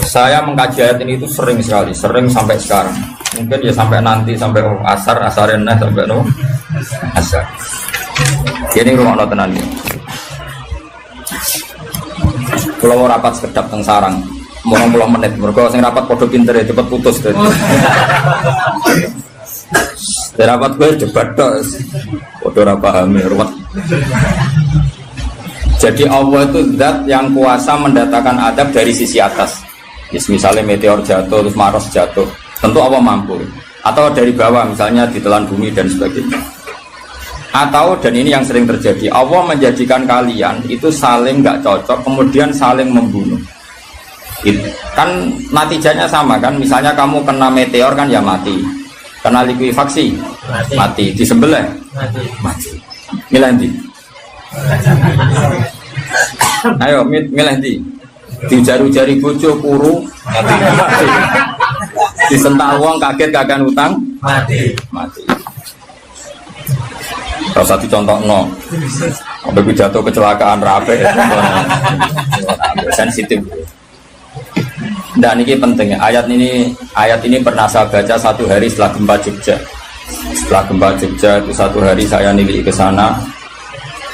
Saya mengkaji ayat ini itu sering sekali, sering sampai sekarang. Mungkin ya sampai nanti, sampai asarenah, sampai asar. Ini rumah tenan ini. Kalau mau rapat sekedap teng sarang, mau 10 menit. Mereka sing rapat podo pinter ya, cepet putus. Rapat gue debat dos, podo rapahami ruwet. Jadi Allah itu zat yang kuasa mendatangkan adab dari sisi atas. Misalnya meteor jatuh, terus Mars jatuh, tentu Allah mampu. Atau dari bawah, misalnya ditelan bumi dan sebagainya. Atau, dan ini yang sering terjadi, Allah menjadikan kalian itu saling nggak cocok, kemudian saling membunuh. Itu. Kan natijanya sama kan, misalnya kamu kena meteor kan ya mati, kena likuifaksi mati, disembelih mati. Milih ndi? Ayo milih ndi? Dijari-jari bojo kuru mati. Disentak uang kaget kagak utang mati. Rasa dicontohno. Sampai jatuh kecelakaan rape sensitif. Dan ini penting. Ayat ini pernah saya baca satu hari setelah gempa Jogja. Setelah gempa Jogja itu satu hari saya nilai ke sana.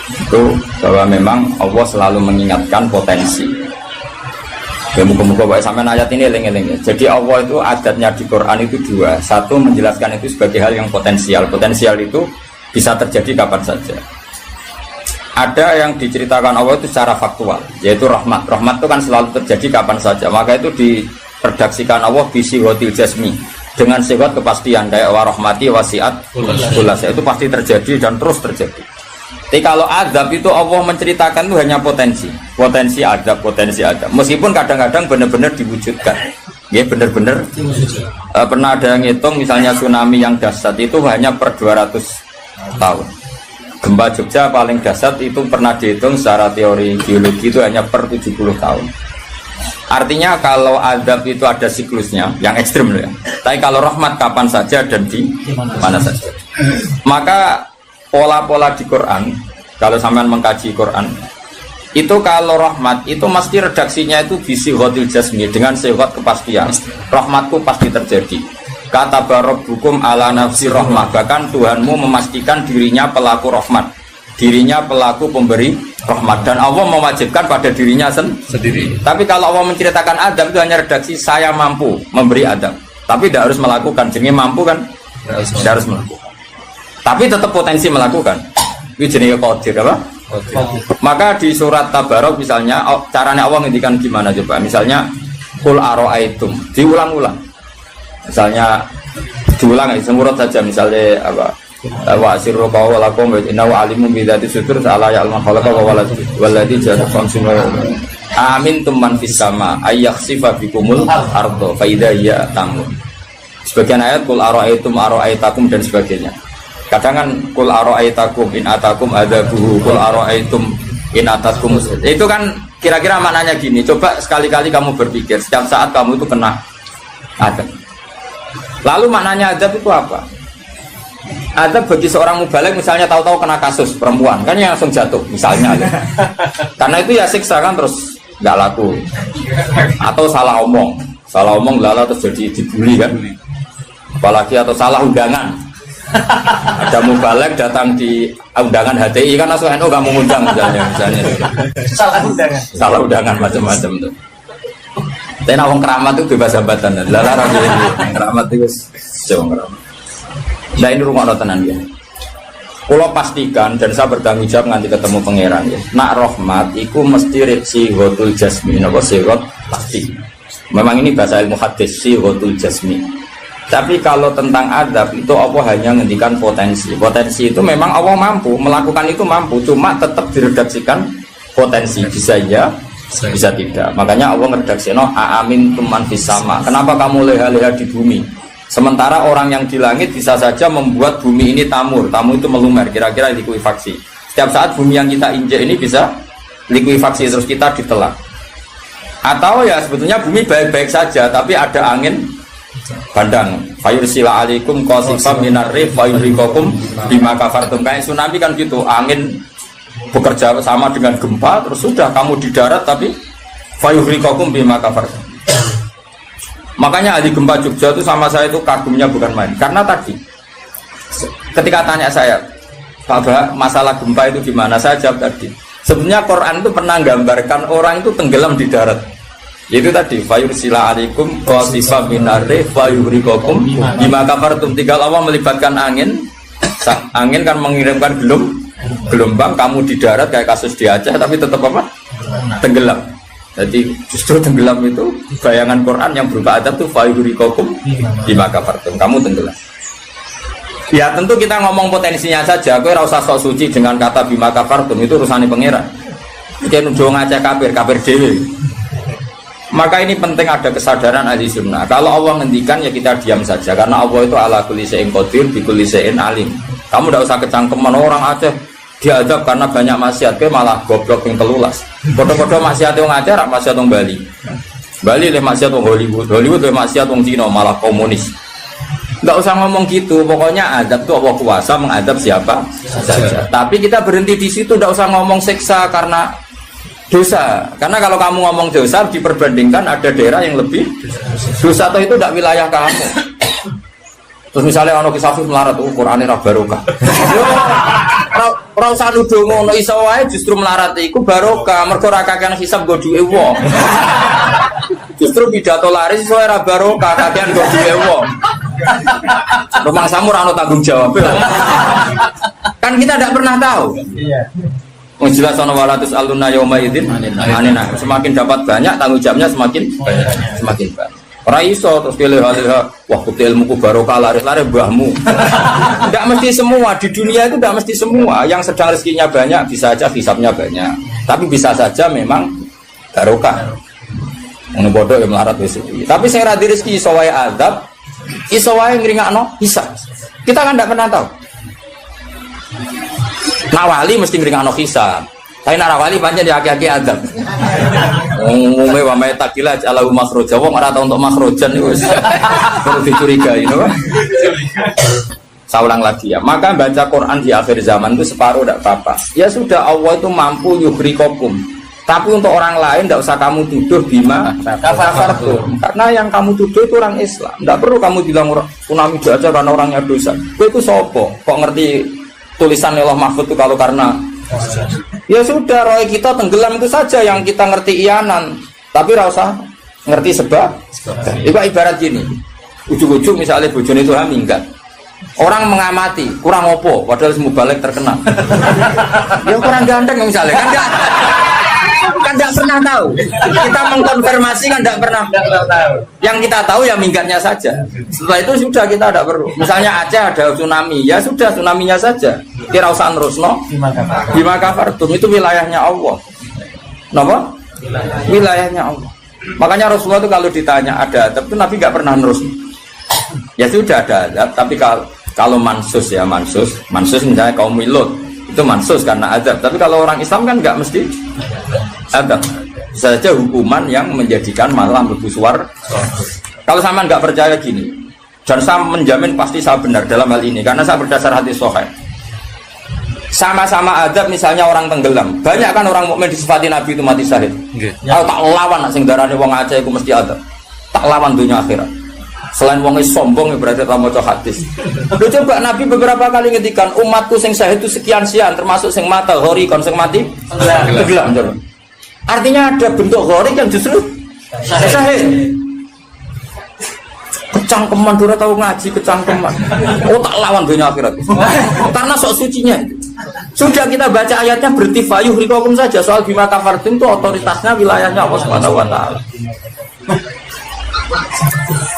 Itu bahwa memang Allah selalu mengingatkan potensi. Ya muka-muka sampai ayat ini eling-eling. Jadi Allah itu adatnya di Quran itu dua. Satu menjelaskan itu sebagai hal yang potensial. Potensial itu bisa terjadi kapan saja. Ada yang diceritakan Allah itu secara faktual, yaitu rahmat. Rahmat itu kan selalu terjadi kapan saja. Maka itu diredaksikan Allah bisi hotil jasmi dengan sifat kepastian kayak warahmati wasiat kulas. Itu pasti terjadi dan terus terjadi. Tapi kalau azab itu Allah menceritakan itu hanya potensi azab. Meskipun kadang-kadang benar-benar diwujudkan. Ya benar-benar pernah ada yang ngitung misalnya tsunami yang dahsyat itu hanya per 200 tahun. Gempa Jogja paling dahsyat itu pernah dihitung secara teori geologi itu hanya per 70 tahun. Artinya kalau azab itu ada siklusnya yang ekstrim ya. Tapi kalau rahmat kapan saja dan di mana saja. Maka pola-pola di Quran, kalau sampean mengkaji Quran, itu kalau rahmat itu mesti redaksinya itu bisi hotil jasmi dengan sifat kepastian. Rahmatku pasti terjadi. Kata barabbukum ala nafsi rahmah, bahkan Tuhanmu memastikan dirinya pelaku rahmat, dirinya pelaku pemberi rahmat, dan Allah mewajibkan pada dirinya sendiri. Tapi kalau Allah menceritakan adab itu hanya redaksi saya mampu memberi adab, tapi tidak harus melakukan. Jadi mampu kan tidak harus melakukan, tapi tetap potensi melakukan. Itu jenis qadir apa? Maka di surat Tabarok misalnya caranya Allah ngendikan gimana coba? Misalnya qul ara'aitum, diulang-ulang. Misalnya diulang semurut saja, misalnya apa? Wa asirru qawlakum wa innahu alimun bi dzati sudur ala ya'lamu khalaqa wa walladzi ja'ala khamsun amintum man fis sama ayakhsifa bikumul ardo fa idza hiya tamun. Sebagian ayat qul ara'aitakum dan sebagainya. Kadang kan qul ara'aitakum in atakum adzabuhu qul ara'aitum in atakum. Itu kan kira-kira maknanya gini, coba sekali-kali kamu berpikir setiap saat kamu itu kena adab. Lalu maknanya adab itu apa? Adab bagi seorang mubaligh misalnya tahu-tahu kena kasus perempuan kan yang langsung jatuh misalnya aja. Karena itu ya siksa kan terus nggak laku. Atau salah omong lala terus jadi dibully kan. Apalagi atau salah undangan. Ada mubaligh datang di undangan HTI kan langsung NU nggak mau undang misalnya. Salah undangan macam-macam tuh. Tapi nawang keramat itu bebas hambatan. Lala keramat itu jauh keramat. Nah ini rumah tenan ya. Kalau pastikan dan saya bertanggung jawab nanti ketemu pangeran ya. Nak rahmat, itu mesti si hotul jasmi. Napa sirot pasti. Memang ini bahasa ilmu hadis si hotul jasmi. Tapi kalau tentang adab itu Allah hanya ngendikan potensi. Potensi itu memang Allah mampu melakukan itu mampu. Cuma tetap diredaksikan potensi bisa ya. Bisa tidak. Makanya Allah meredaksi amin tuman fis sama. Kenapa kamu leha-leha di bumi? Sementara orang yang di langit bisa saja membuat bumi ini tamur. Tamu itu melumer, kira-kira likuifaksi. Setiap saat bumi yang kita injek ini bisa likuifaksi terus kita ditelan. Atau ya sebetulnya bumi baik-baik saja, tapi ada angin bandang. Fayursila alaikum qasifam minar rih fayurikakum bima kafartum. Kayak tsunami kan gitu, angin bekerja sama dengan gempa, terus sudah kamu di darat tapi fayurikakum bima kafartum. Makanya ahli gempa Jogja itu sama saya itu kagumnya bukan main. Karena tadi ketika tanya saya, Pak Bah, masalah gempa itu gimana? Saya jawab tadi. Sebenarnya Quran itu pernah gambarkan orang itu tenggelam di darat. Yaitu tadi fayursila alaikum qasifam minarri fayurikokum bima kafartum. Tinggal Allah melibatkan angin. Angin kan mengirimkan gelombang, kamu di darat kayak kasus di Aceh tapi tetap apa? Tenggelam. Jadi justru tenggelam itu bayangan Quran yang berupa adab itu fayurikokum bima kafartum. Kamu tenggelam. Ya tentu kita ngomong potensinya saja. Kowe ora usah sok suci dengan kata bima kafartum, itu urusannya pangeran. Iki nuduh ngajak kafir dhewe. Maka ini penting ada kesadaran ahli sunnah. Kalau Allah ngendikan ya kita diam saja karena Allah itu ala kulli syai'in qadir bi kulli syai'in alim. Kamu tidak usah kecangkeman orang Aceh diadab karena banyak maksiat, kowe malah goblok yang telulas. Foto-foto maksiat wong Aceh rak maksiat wong Bali. Bali le maksiat wong Hollywood, Hollywood le maksiat wong Cina malah komunis. Enggak usah ngomong gitu, pokoknya adab itu Allah kuasa mengadab siapa saja. Tapi kita berhenti di situ, enggak usah ngomong siksa karena dosa. Karena kalau kamu ngomong dosa diperbandingkan ada daerah yang lebih dosa atau itu tidak wilayah kamu. Terus misalnya ono kisah melarat, Qur'ane ra barokah. Yo ora usah nuduh ngono, iso wae justru melarat iku barokah, mergo ra kakean hisab go duwe wong. Justru pidato laris iso ora barokah, kakean go duwe wong. Rumah samu ora ono tanggung jawab. Kan kita tidak pernah tahu. Iya. Jelas ana walatus aluna yauma idzin anina. Semakin dapat banyak tanggung jawabnya semakin banyak. Ora iso terus pilih-pilih wah ilmuku barokah laris-laris mbahmu. Tidak mesti semua di dunia itu tidak mesti semua. Yang sedang rezekinya banyak bisa saja hisabnya banyak. Tapi bisa saja memang barokah. Ngono bodoh ya melarat wis iki. Tapi sing ra rezeki iso wae azab, iso wae ngringakno hisab. Kita kan tidak pernah tahu. Nawali mesti ngringakno hisab. Tapi narawali pancen ya aki-aki adab. Umume wa may takila alahu makhraja wong ora tau untuk makhrajan iku wis perlu dicurigai to. Saya ulang lagi ya. Maka baca Quran di akhir zaman itu separuh tidak apa-apa. Ya sudah Allah itu mampu yugrikokum. Tapi untuk orang lain tidak usah kamu tuduh bima kafartum. Karena yang kamu tuduh itu orang Islam. Tidak perlu kamu bilang tsunami aja karena orangnya dosa. Kowe itu sopo? Kok ngerti tulisan Allah Mahfud itu kalau karena ya sudah, roh kita tenggelam itu saja yang kita ngerti iyanan, tapi rasa ngerti sebab. Itu ibarat gini, ujung-ujung misalnya bojone itu minggat, orang mengamati kurang opo, padahal semua balik terkenal. Ya kurang ganteng misalnya, kan nggak pernah tahu. Kita mengkonfirmasi kan nggak pernah tahu. Yang kita tahu ya minggatnya saja. Setelah itu sudah kita tidak perlu. Misalnya Aceh ada tsunami, ya sudah tsunaminya saja. Kira usah nerusno. Bima kafartum itu wilayahnya Allah. Kenapa? Wilayahnya Allah. Makanya Rasulullah itu kalau ditanya ada adab itu Nabi nggak pernah nerus. Ya sudah ada adab, tapi kalau mansus ya mansus misalnya kaum Lut itu mansus karena adab. Tapi kalau orang Islam kan nggak mesti adab. Bisa saja hukuman yang menjadikan malam berbusuar. Kalau sama nggak percaya gini, dan saya menjamin pasti saya benar dalam hal ini karena saya berdasar hadis sahih. Sama-sama adab misalnya orang tenggelam. Banyak kan orang mukmin disifati Nabi itu mati syahid. Kalau tak lawan nak sing darane wong Aceh iku mesti adab. Tak lawan dunia akhirat. Selain wong sombong berarti tak maca hadis. Lho coba Nabi beberapa kali ngendikan umatku sing syahid itu sekian-sekian termasuk sing mata hori kon sing mati tenggelam. Artinya ada bentuk hori yang justru syahid. Kecangkeman dora tahu ngaji kecangkeman. Oh tak lawan dunia akhirat. Karena sok sucinya. Sudah kita baca ayatnya berarti fayuh rikokum saja. Soal bima kafartum itu otoritasnya wilayahnya Allah Subhanahu wa taala.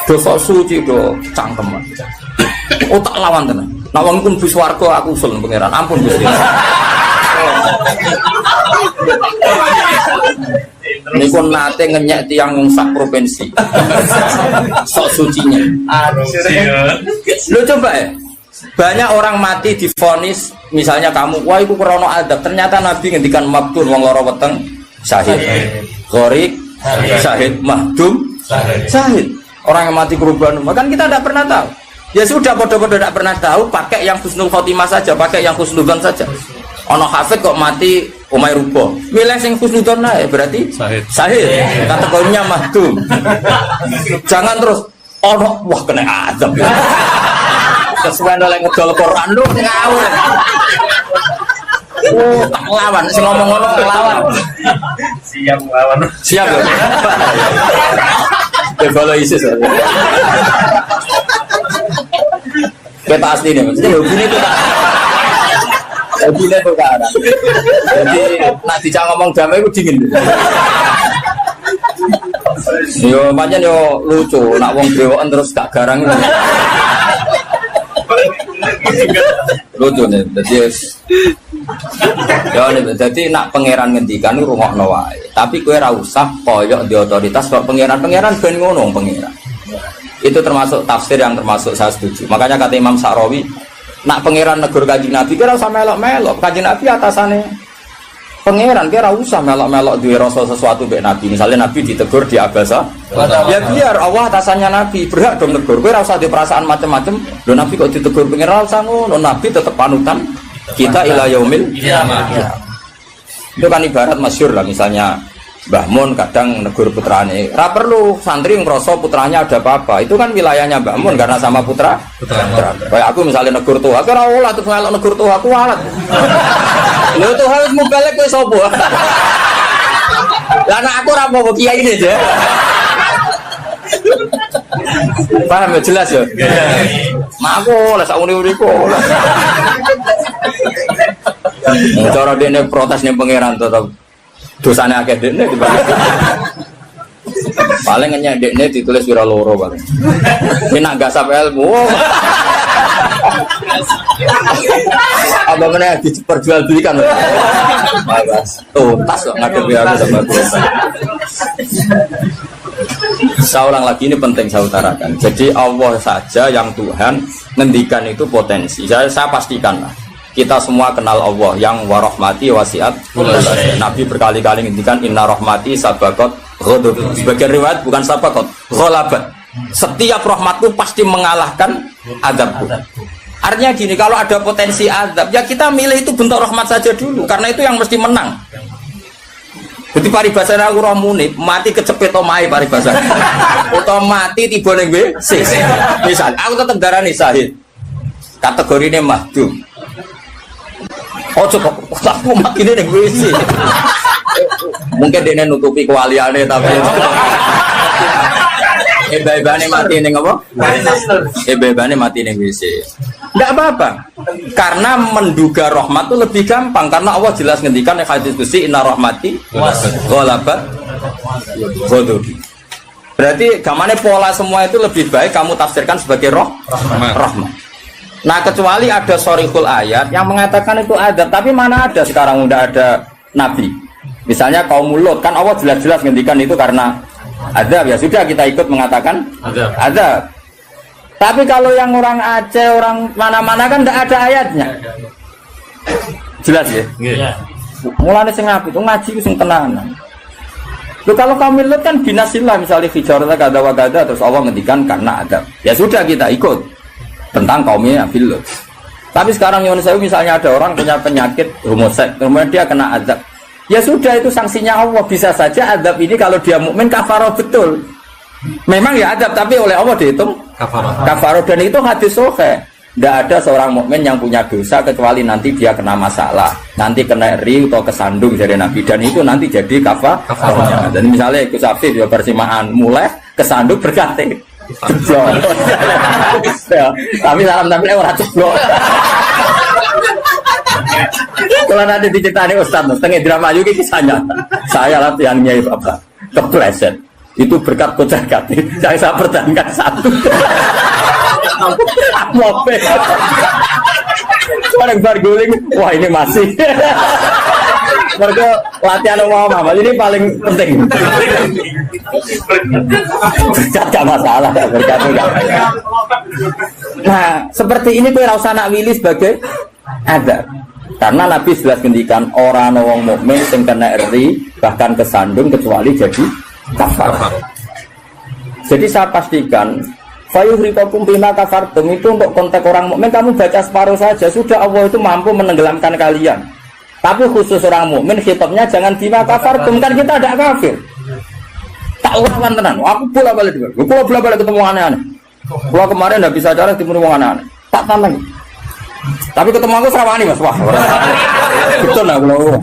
Do sok suci do cangkeman. Oh tak lawan tenan. Nah wong pun bis warga aku usul pangeran. Ampun Gusti. Ini pun nate ngenyek tiang sak provinsi. Sok sucinya. Lo coba ya. Banyak orang mati divonis, misalnya kamu, wah itu krono adab. Ternyata Nabi ngendikan maktun wong loro weteng syahid, gharik syahid, mahdum syahid. Orang yang mati korban, kan kita tidak pernah tahu. Ya sudah, bodoh-bodoh tidak pernah tahu. Pakai yang husnul khotimah saja, pakai yang husnudzon saja. Ono hafid kok mati Umay rubo. Milih sing husnudzon ae berarti sahih. Kategorinya mahdum. Jangan terus ono wah kena azab. Sesuai oleh ngedol Quran lu ngawur. Oh, tak lawan sing ngomong ngono lawan. Siap lawan. Siap lho. Kalau ISIS. Kita asli nih, mesti hobinya itu tak. Hobinya itu kan. Jadi nak dijak ngomong damai itu dingin. Yo macam yo lucu, nak wong brewokan terus gak garang. Lucu nih, jadi nak pangeran ngendikan itu rungokno wae. Tapi kowe ora usah koyok di otoritas kok pangeran ben ngono pangeran. Itu termasuk tafsir yang termasuk saya setuju. Makanya kata Imam Sa'rawi, nak pangeran negur Kanjeng Nabi kira usah melok-melok. Kanjeng Nabi atasane pangeran kira usah melok-melok duwe rasa sesuatu mbek Nabi. Misalnya Nabi ditegur di Abasa, ya biar Allah atasannya Nabi, berhak dong negur. Kowe ora usah di perasaan macam-macam. Lho Nabi kok ditegur pangeran usah ngono. Nabi tetap panutan kita ila yaumil kiamah. Itu kan ibarat masyhur lah, misalnya Mbah Mun kadang negur putrane, ra perlu santri ngerasa putranya ada apa-apa. Itu kan wilayahnya Mbah Mun karena sama putra. Kayak aku misalnya negur tuha, ora olah terus ngelok negur tuha aku alat. Lho tuha harus mubalek kowe sapa? Lah nek aku ora apa kiai ini aja. Paham ya jelas ya? Mak aku lah sak uri-uriku. Cara dene protes ning pangeran tetep dosane akeh dekne paling ngenyek dekne ditulis wira loro paling. Ini nak gasap ilmu. Apa meneh diperjualbelikan. Bagus. Tuntas kok ngadepi aku sama Gus. Saya ulang lagi, ini penting saya utarakan. Jadi Allah saja yang Tuhan ngendikan itu potensi. Saya pastikan lah. Kita semua kenal Allah yang warahmati wasiat. Nabi berkali-kali ngendikan inna rahmati sabaqat ghadab. Sebagian riwayat bukan sabaqat, ghalabat. Setiap rahmatku pasti mengalahkan azabku. Artinya gini, kalau ada potensi azab, ya kita milih itu bentuk rahmat saja dulu, karena itu yang mesti menang. Jadi paribasane aku roh munib, mati kecepet omahe paribasane. Utawa mati tiba ning WC. Misal aku tetap darani syahid. Kategorine mahdum. Coba aku mati ning WC. Mungkin dia nutupi kewaliane tapi Eba-ebane mati ning apa? Eba-ebane mati ning WC. Enggak apa-apa. Karena menduga rahmat itu lebih gampang karena Allah jelas ngendikan ning hadis qudsi inna rahmati ghalabat ghadabi. Berarti gamane pola semua itu lebih baik kamu tafsirkan sebagai rahmat. Nah, kecuali ada sorihul ayat yang mengatakan itu adab, tapi mana ada sekarang udah ada nabi. Misalnya kaum Lut kan Allah jelas-jelas ngendikan itu karena adab, ya sudah kita ikut mengatakan adab. Tapi kalau yang orang Aceh, orang mana-mana kan tidak ada ayatnya. Jelas ya? Iya. Mulane sing apik itu ngaji sing tenanan. Loh, kalau kaum Lut kan binasillah misalnya hijarah kada wa kada terus Allah ngendikan karena adab. Ya sudah kita ikut tentang kaumnya Nabi Lut. Tapi sekarang Indonesia misalnya ada orang punya penyakit homoseks, kemudian dia kena adab. Ya sudah itu sanksinya Allah. Bisa saja adab ini kalau dia mukmin kafarah betul. Memang ya adab tapi oleh Allah dihitung kafarah dan itu hadis sahih. Tidak ada seorang mukmin yang punya dosa kecuali nanti dia kena masalah, nanti kena ri atau kesandung dari Nabi dan itu nanti jadi kafarahnya. Dan misalnya ikut Afif ya persimaan mulai kesandung berganti. Jeblok. Ya, tapi salam tampil orang jeblok. Kalau nanti diceritani Ustaz, setengah drama juga kisahnya. Saya latihan Nyai Bapak, kepleset. Itu berkat kocar kati. Saya pertahankan satu. Mope. Orang berguling, wah ini masih. Mereka latihan mama, ini paling penting. Berkat gak masalah, berkat enggak. Nah, seperti ini tuh rasa nak willy sebagai ada. Karena Nabi jelas ngendikan orang wong mukmin sing kena ri bahkan kesandung kecuali jadi kafar. Jadi saya pastikan fayuhrikakum bima kafartum itu untuk konteks orang mukmin kamu baca separuh saja sudah Allah itu mampu menenggelamkan kalian. Tapi khusus orang mukmin khitabnya jangan bima kafartum, kan kita tidak kafir. Tak lawan tenan. Aku bola-balik juga. Aku bola-balik ketemu aneh-aneh. Kalau kemarin tidak bisa cara ketemu orang aneh-aneh. Tak tantang. Tapi ketemu aku serawani Mas. Wah. Betul lah kalau.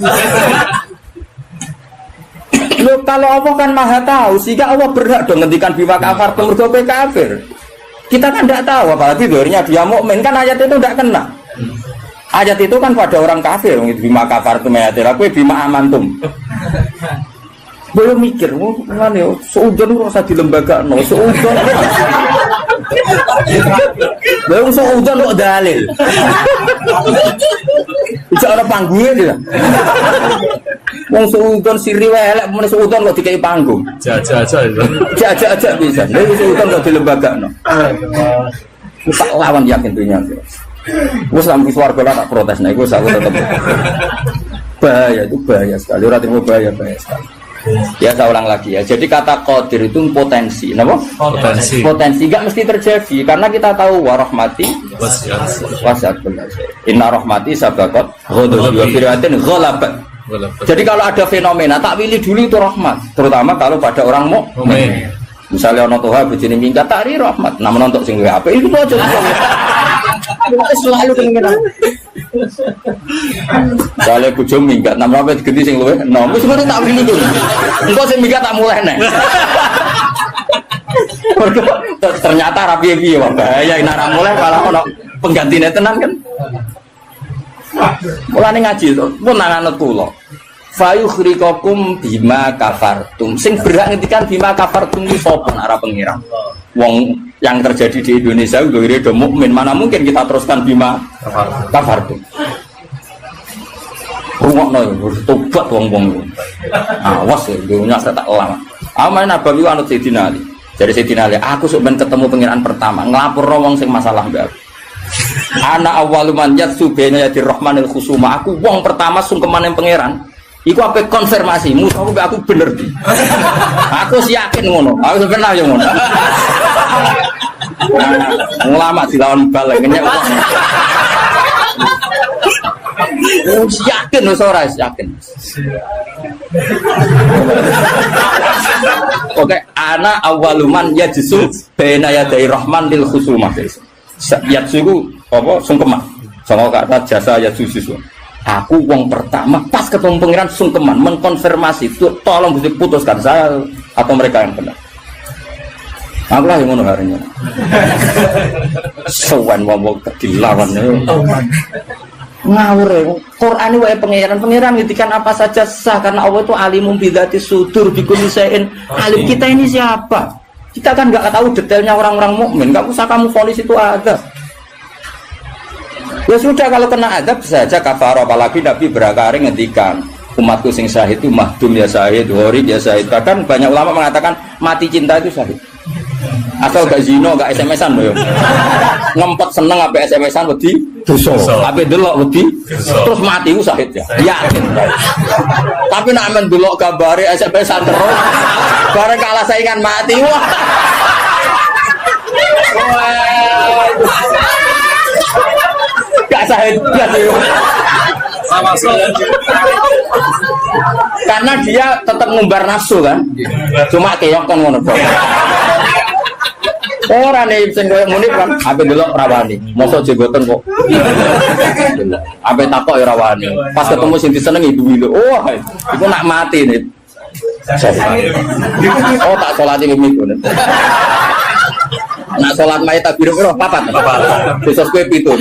Loh, kalau Allah kan maha tahu, sehingga Allah berhak dong ngendikan bima kafartum mergo kafir. Kita kan tidak tahu, apalagi doanya dia mukmin, kan ayat itu tidak kena. Ayat itu kan pada orang kafir, bima kafartum ayatil aku bima amantum. Belum mikir, kan ya, seudon rasa di lembaga, no, seudon. Belum seudon kok dalil. Bisa ada panggungnya dia. Wong seudon siri welek, mana seudon kok dikai panggung. Jaja bisa. Lalu seudon kok di lembaga, no. Tak lawan yakin tuh nyampe. Gue sampai suara gue tak protes, nah gue selalu tetap bahaya, itu bahaya sekali. Orang terima bahaya sekali. Ya saya ulang lagi ya. Jadi kata qadir itu potensi, kenapa? Potensi nggak mesti terjadi karena kita tahu warahmati wasiat benar. Inna rahmati sabaqat ghadabi wa fir'atin ghalabat. Jadi kalau ada fenomena tak pilih dulu itu rahmat, terutama kalau pada orang mukmin. Misalnya ono toha bojone minggat tari rahmat, namun untuk sing apa itu aja. Selalu kemungkinan. Misalnya bojo minggat, namun apa diganti sing luwih, wis ngono tak pilih dulu. Engko sing minggat tak mulai nek. Ternyata rapi-rapi ya bahaya nek ora mulai malah ono penggantine tenan kan. Mulane ngaji to, pun nang anut kula. Fayukhrikakum bima kafartum. Sing berhak ngendikan bima kafartum itu sapa nek ora pengira. Wong yang terjadi di Indonesia udah mukmin, mana mungkin kita teruskan bima kafartum. Rungokno tobat wong-wong. Awas ya, dunya tak lama. Aman Nabawi anut Sayyidina Ali. Jadi Sayyidina Ali, aku sok ben ketemu pengiran pertama, nglapurno wong sing masalah mbak. Ana awwaluman yatsu baina yadir rahmanil khusuma. Aku wong pertama sungkeman yang pangeran. Iku apa konfirmasi, musuhku aku bener di. Aku yakin ngono, aku sebenarnya yang ngono. Ulama dilawan balik ngenyek. Yakin ora yakin. Oke, ana awaluman yajsu baina yaday rahman lil khusumah. Yajsu iku apa sungkeman. Sama kata jasa yajsu. Aku wong pertama pas ketemu pangeran sungkeman mengkonfirmasi itu tolong diputuskan saya atau mereka yang benar. Aku lah yang ngono harinya. Sowan wong dilawan ngawur. Quran wae pangeran ngitikan apa saja sah karena Allah itu alimum bidzati sudur bikulli syai'in. Alim kita ini siapa? Kita kan enggak tahu detailnya orang-orang mukmin. Enggak usah kamu vonis itu ada. Ya sudah kalau kena azab saja kafara, apalagi Nabi berakari ngendikan umatku sing syahid itu mahdum ya syahid, gharib ya syahid. Bahkan banyak ulama mengatakan mati cinta itu syahid. Asal gak zino, gak SMS-an loh. Ngempet seneng apa SMS-an wedi dosa. Apa delok wedi terus mati ku syahid ya. Yakin. Tapi nek men delok gambare SMS-an terus bareng kalah saingan mati. Wah. Gak syahid sama karena dia tetap ngumbar nafsu kan, cuma keok kan ngono. Orang nih sing koyo muni kan, ape delok rawani, mosok jenggoten kok. Ape takok ya rawani. Pas ketemu sing disenengi duwi lho. Oh, iku nak mati nih. Oh, tak salati ngene. Nak salat mayit tak biru piro? Papat. Besok kowe 7.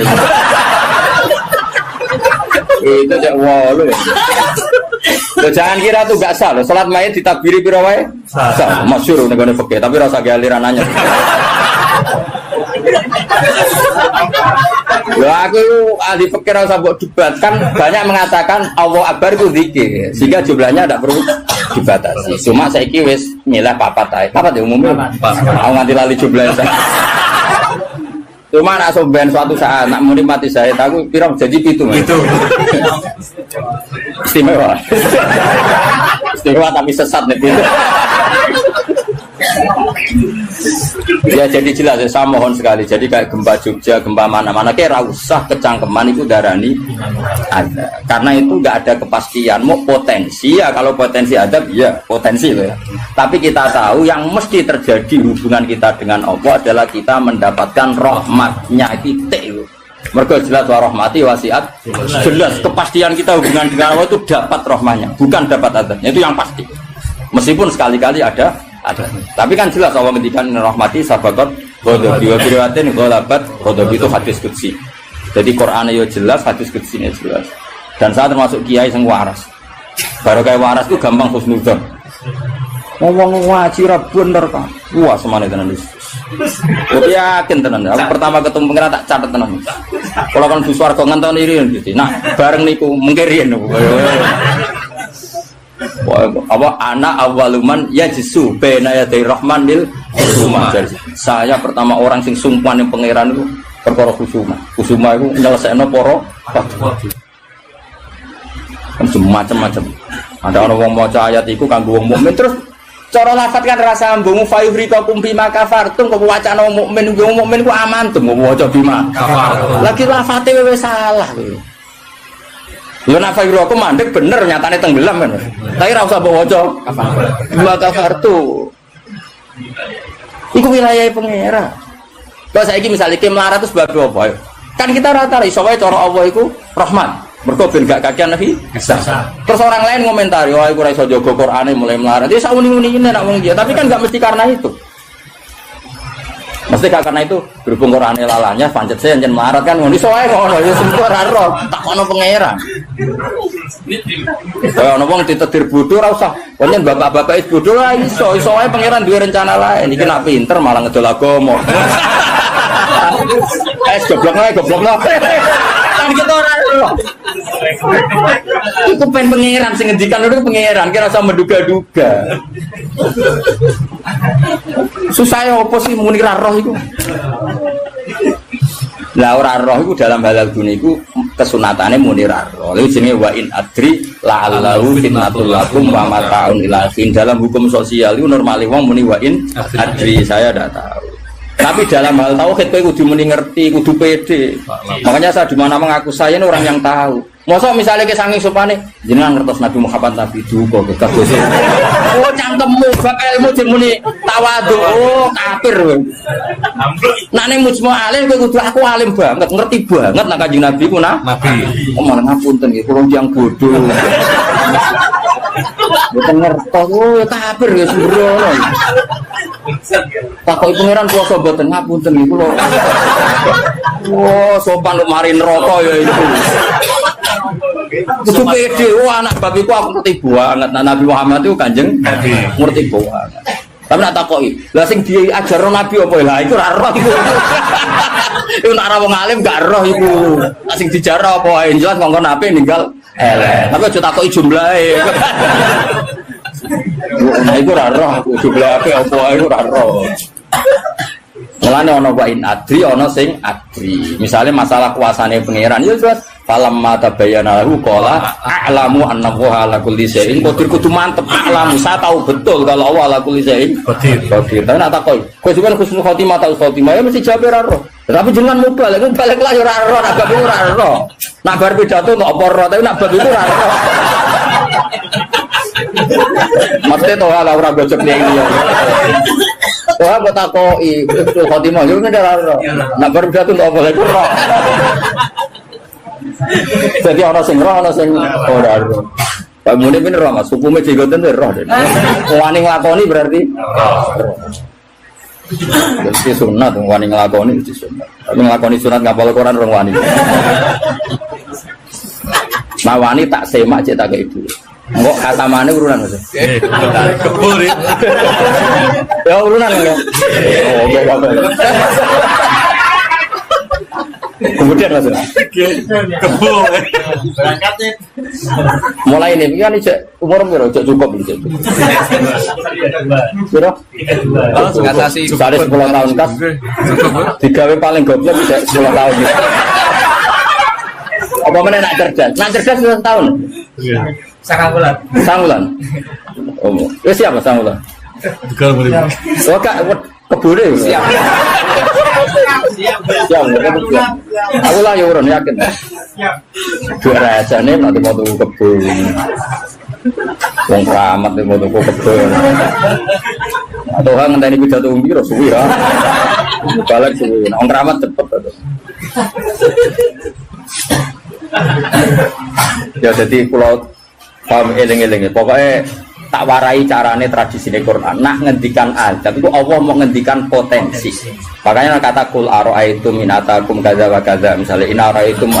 Itu cek walu ya. Jangan kira tuh gak sah loh. Salat mayit ditakbiri piro wae? Sah. Masyhur negone fikih, tapi rasa aliran nanya. Ya aku ahli fikih rasa mbok debat kan banyak mengatakan Allah Akbar itu zikir sehingga jumlahnya tidak perlu dibatasi. Cuma saiki wis milih papat ae. Papat ya umumnya. Aku nganti lali jumlahnya. Cuma nak soben suatu saat nak muni mati saya aku pirang jadi pitu. Istimewa. Istimewa tapi sesat nih. Ya jadi jelas ya, saya mohon sekali. Jadi kayak gempa Jogja, gempa mana-mana kayak usah kecangkeman itu darani ada. Karena itu nggak ada kepastian. Mau potensi ya, kalau potensi ada ya potensi loh ya. Tapi kita tahu yang mesti terjadi hubungan kita dengan Allah adalah kita mendapatkan rahmatnya titik. Mergo jelas wa rahmati wasiat. Jelas kepastian kita hubungan dengan Allah itu dapat rahmatnya, bukan dapat adabnya. Itu yang pasti. Meskipun sekali-kali ada. Tapi kan jelas Allah ngendikan rahmati sabaqat ghadabi wa biratin ghalabat ghadabi itu hadis qudsi. Jadi Quran ya jelas, hadis qudsi ya jelas. Dan saya termasuk kiai sing waras. Baru kayak waras itu gampang husnudzon. Ngomong ngaji ra bener kan. Wah, semane tenan wis. Aku yakin tenan. Aku pertama ketemu pengen tak catet tenan. Kalau kan Bu Swarga ngenteni riyen gitu. Nah, bareng niku mengke riyen. Apa anak awaluman ya jisu bena ya dari rahman bil kusuma. Saya pertama orang sing sungkan yang pangeran itu perkara kusuma. Kusuma itu nyelesaikno para kan macam-macam. Ada orang wong maca ayat iku kanggo wong mukmin terus cara lafat kan rasa sambung fayuhrikakum bima kafartum kok wacana wong mukmin ku aman tuh mau waca bima kafartum. Lagi lafate wis salah kowe. Lha nek fayuhrikakum mandek bener nyatane tenggelam kan. Tapi ora usah mbok waca bima kafartum. Iku wilayah pangeran. Kalau saiki misale ki melarat terus bab apa? Kan kita rata iso wae cara Allah iku Rahman. Mergo ben gak kakean nabi. Terus orang lain komentari, "Wah, iku ora iso jaga Qur'ane mulai melarat." Ya sauni-unine nek wong iki, tapi kan gak mesti karena itu. Mesti gak karena itu, berhubung Qur'ane lalanya pancet saya njen melarat kan ngono iso wae ngono, ya semua ora roh, takono pangeran. Kaya ono wong ditedir bodho ora usah. Pancen bapak-bapak bodho lah iso wae pangeran duwe rencana lain. Iki nak pinter malah ngedol agama. Goblok. Kan kita ora roh. Iku pen pangeran sing ngendikan itu pangeran, kira usah menduga-duga. Susah ya apa sih muni ra roh iku. Lah ora roh iku dalam halal dunia iku kesunatane muni ra roh. Lha jenenge wa in adri la'allahu fitnatul lakum wa mata'un ila fin. Dalam hukum sosial itu normale wong muni wa in adri, saya ndak tahu. Tapi dalam hal tauhid kowe kudu muni ngerti, kudu pede. Makanya saya di mana mengaku saya ini orang yang tahu. Mosok misalnya ke saking supane jenengan ngertos Nabi Muhammad Nabi duka kabeh. Oh cangkemmu bab ilmu muni tawadhu. Oh kafir kowe. Nek ning mujma alim kowe kudu aku alim banget, ngerti banget nek Kanjeng Nabi ku Nabi. Oh malah ngapunten nggih kula tiyang bodho. Mboten ngertos. Oh kafir ya sembrono. Takoki pangeran puasa mboten ngapunten nggih kula. Oh sopan lu mari neraka ya itu. Kudu pede, anak babiku aku ngerti banget. Nabi Muhammad itu Kanjeng Nabi ngerti banget. Tapi nak takoki, lah sing diajarno Nabi apa lah iku ora roh iku. Iku nek ora wong alim gak roh iku. Sing dijarno apa wae jelas mongko Nabi ninggal elek. Tapi aja takoki jumlahe. Nah iku ora roh, jumlahe apa wae iku ora roh. Mulane ana wa in adri ana sing adri. Misale masalah kuasane pangeran ya jelas falamma tabayyana lahu qala a'lamu anna Allaha ala kulli syai'in qadir. Kudu mantep a'lamu, saya tahu betul kalau Allah ala kulli syai'in qadir. Tapi nak takoki, kowe sampeyan husnul khotimah ta khotimah ya mesti jawab ora roh. Tapi jangan mubal, iku balik lah ora roh, nak bab ora roh. Nak bar pidato kok apa roh, tapi nak bab itu ora roh. Mesti to ala ora gojek ning iki. Wah, buat takoi, betul khotimah, jadi nggak ada. Nak baru jatuh untuk apa lagi roh. Jadi orang sing roh, orang sing orang roh. Pak Muni bener roh mas, hukumnya jigoten tuh roh. Wani ngelakoni berarti. Jadi sunat, wani ngelakoni itu sunat. Tapi ngelakoni sunat ngapal Quran orang wani. Nah wani tak semak cek tak ke ibu. Enggak kata mana urunan mas? Kebur ya urunan ya. Oh enggak. Kemudian mas? Kebur. Berangkatnya. Mulai ini kan umur berapa? Cukup gitu. Berapa? Ngatasi. Sekali 10 tahun kas. Digawe paling goblok bisa 10 tahun. Apa mana nak cerdas? Nak cerdas 10 tahun. Sangulan. Oh, ya siapa Sangulan? Tegal boleh. Oh kak, Kebune. Siap. Siap. Aku lah ya urun yakin. Siap. Dua rajane nanti mau tuku kebun. Wong keramat mau tuku kebun. Atau hang ngenteni pidato piro suwi ya. Balik suwi. Wong keramat cepet to. Ya jadi pulau paham eling-eling. Pokoknya tak warai carane tradisi Quran. Nak ngendikan azab itu Allah mau ngendikan potensi. Makanya kata kul aro'aitum minatakum kaza wa kaza. Misalnya ina aro'aitum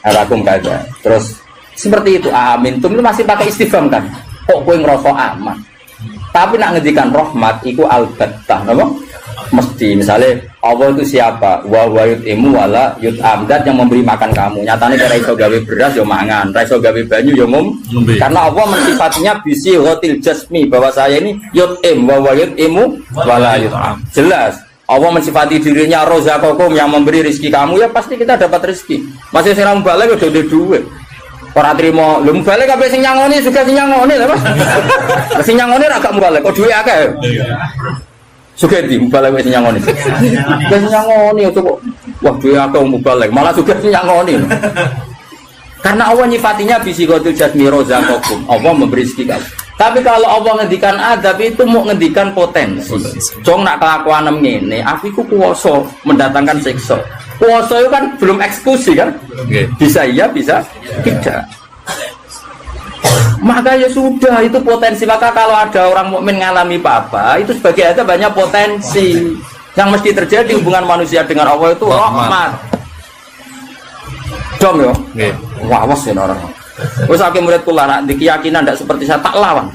arakum kaza. Terus seperti itu amintum itu masih pakai istifham kan. Kok kowe ngrasa aman. Tapi nak ngendikan rahmat iku albattah napa? Mesti misalnya Allah itu siapa? Wa yut'imu wala yut'am, dat yang memberi makan kamu. Nyatane kira iso gawe beras yo mangan, ra iso gawe banyu yo ngombe. Karena Allah mensifatinya bisi ghatil jasmi bahwa saya ini yut'im wa yut'imu wala yut'am. Jelas Allah mensifati dirinya rozaqakum yang memberi rezeki kamu, ya pasti kita dapat rezeki. Masih sing ra mbalik udah duwe. Ora trimo, lho mbalik kabeh sing nyangoni juga sing nyangoni lho Mas. Sing nyangoni ra gak mbalik, kok duwe akeh. Sugeti mubalek wis nyangoni. Wis nyangoni itu kok. Wah, duwe akeh mubalek, malah sugeti nyangoni. Karena Allah nyifatinya bisikhatul jasmi rozaqakum. Allah memberi rezeki kamu. Tapi kalau Allah ngendikan adab itu mau ngendikan potensi. Jong nak kelakuan ngene, aku iku kuwasa mendatangkan siksa. Kuwasa itu kan belum eksekusi kan? Bisa iya, bisa tidak. Maka ya sudah itu potensi. Maka kalau ada orang mukmin ngalami apa itu sebagai ada banyak potensi yang mesti terjadi hubungan manusia dengan Allah itu rahmat. Dom yo. Wah, awas ya orang. Wes akeh murid kula nak di keyakinan ndak seperti saya tak lawan.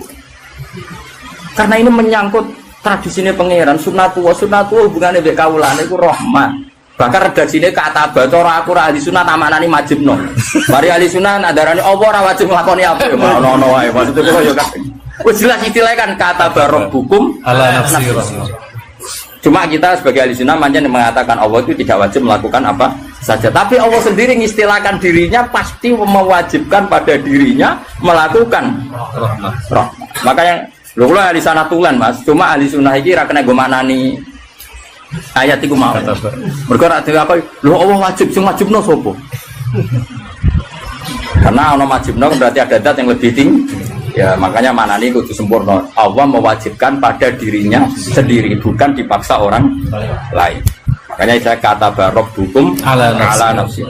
Karena ini menyangkut tradisine pangeran sunnatu hubungannya mbek kawulane iku rahmat. Bahkan redaksine kata bacara aku ra ahli sunah tamaknani majibno. Mari ahli sunah nadarani apa ora wajib nglakoni apa ya ono wae. Maksud kula ya kan. Wis jelas istilahnya kan kata barabbukum ala nafsi. Cuma kita sebagai ahli sunnah manjen mengatakan Allah itu tidak wajib melakukan apa saja. Tapi Allah sendiri mengistilahkan dirinya pasti mewajibkan pada dirinya melakukan rahmat. Makanya lho kula ahli sanah tulen Mas. Cuma ahli sunnah iki ra kena go maknani ayat itu mau. Mergo ra dhewe apa lho Allah wajib sing wajibno sapa? Karena ana wajibno berarti ada zat yang lebih tinggi. Ya makanya manani kudu sempurna. Allah mewajibkan pada dirinya sendiri, bukan dipaksa orang lain. Makanya saya kata barok hukum ala nafsi.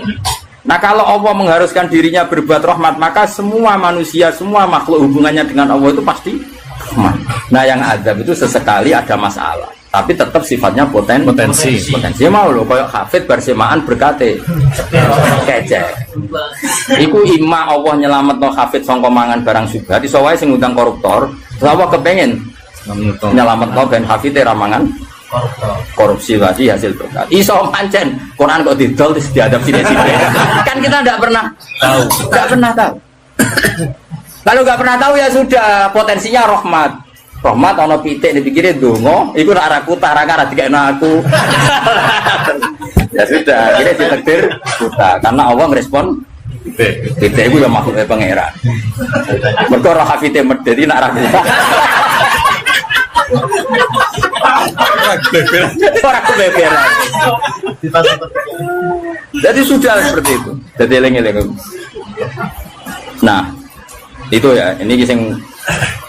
Nah kalau Allah mengharuskan dirinya berbuat rahmat, maka semua manusia, semua makhluk hubungannya dengan Allah itu pasti rahmat. Nah yang azab itu sesekali ada masalah, tapi tetap sifatnya potensi mau loh kayak hafid bersemaan berkate kece. Iku ima Allah nyelamet no hafid sangka mangan barang subhat iso wae sing ngundang koruptor. Apa kepengen nyelamet no ben hafid ramangan korupsi lagi hasil berkat. Iso pancen Quran kok didol terus diadab sini-sini. Kan kita enggak pernah tahu. Kalau enggak pernah tahu ya sudah potensinya rahmat. Rahmat ana pitik dipikire donga, iku nek arah kutah ra dikekno aku. Ya sudah, akhirnya ditakdir buta karena Allah ngerespon pitik iku ya makhluk pangeran. Mergo roh hafite medeni nek arah kutah. Ora kebeber. Jadi sudah seperti itu. Jadi eling-eling. Nah, itu ya, ini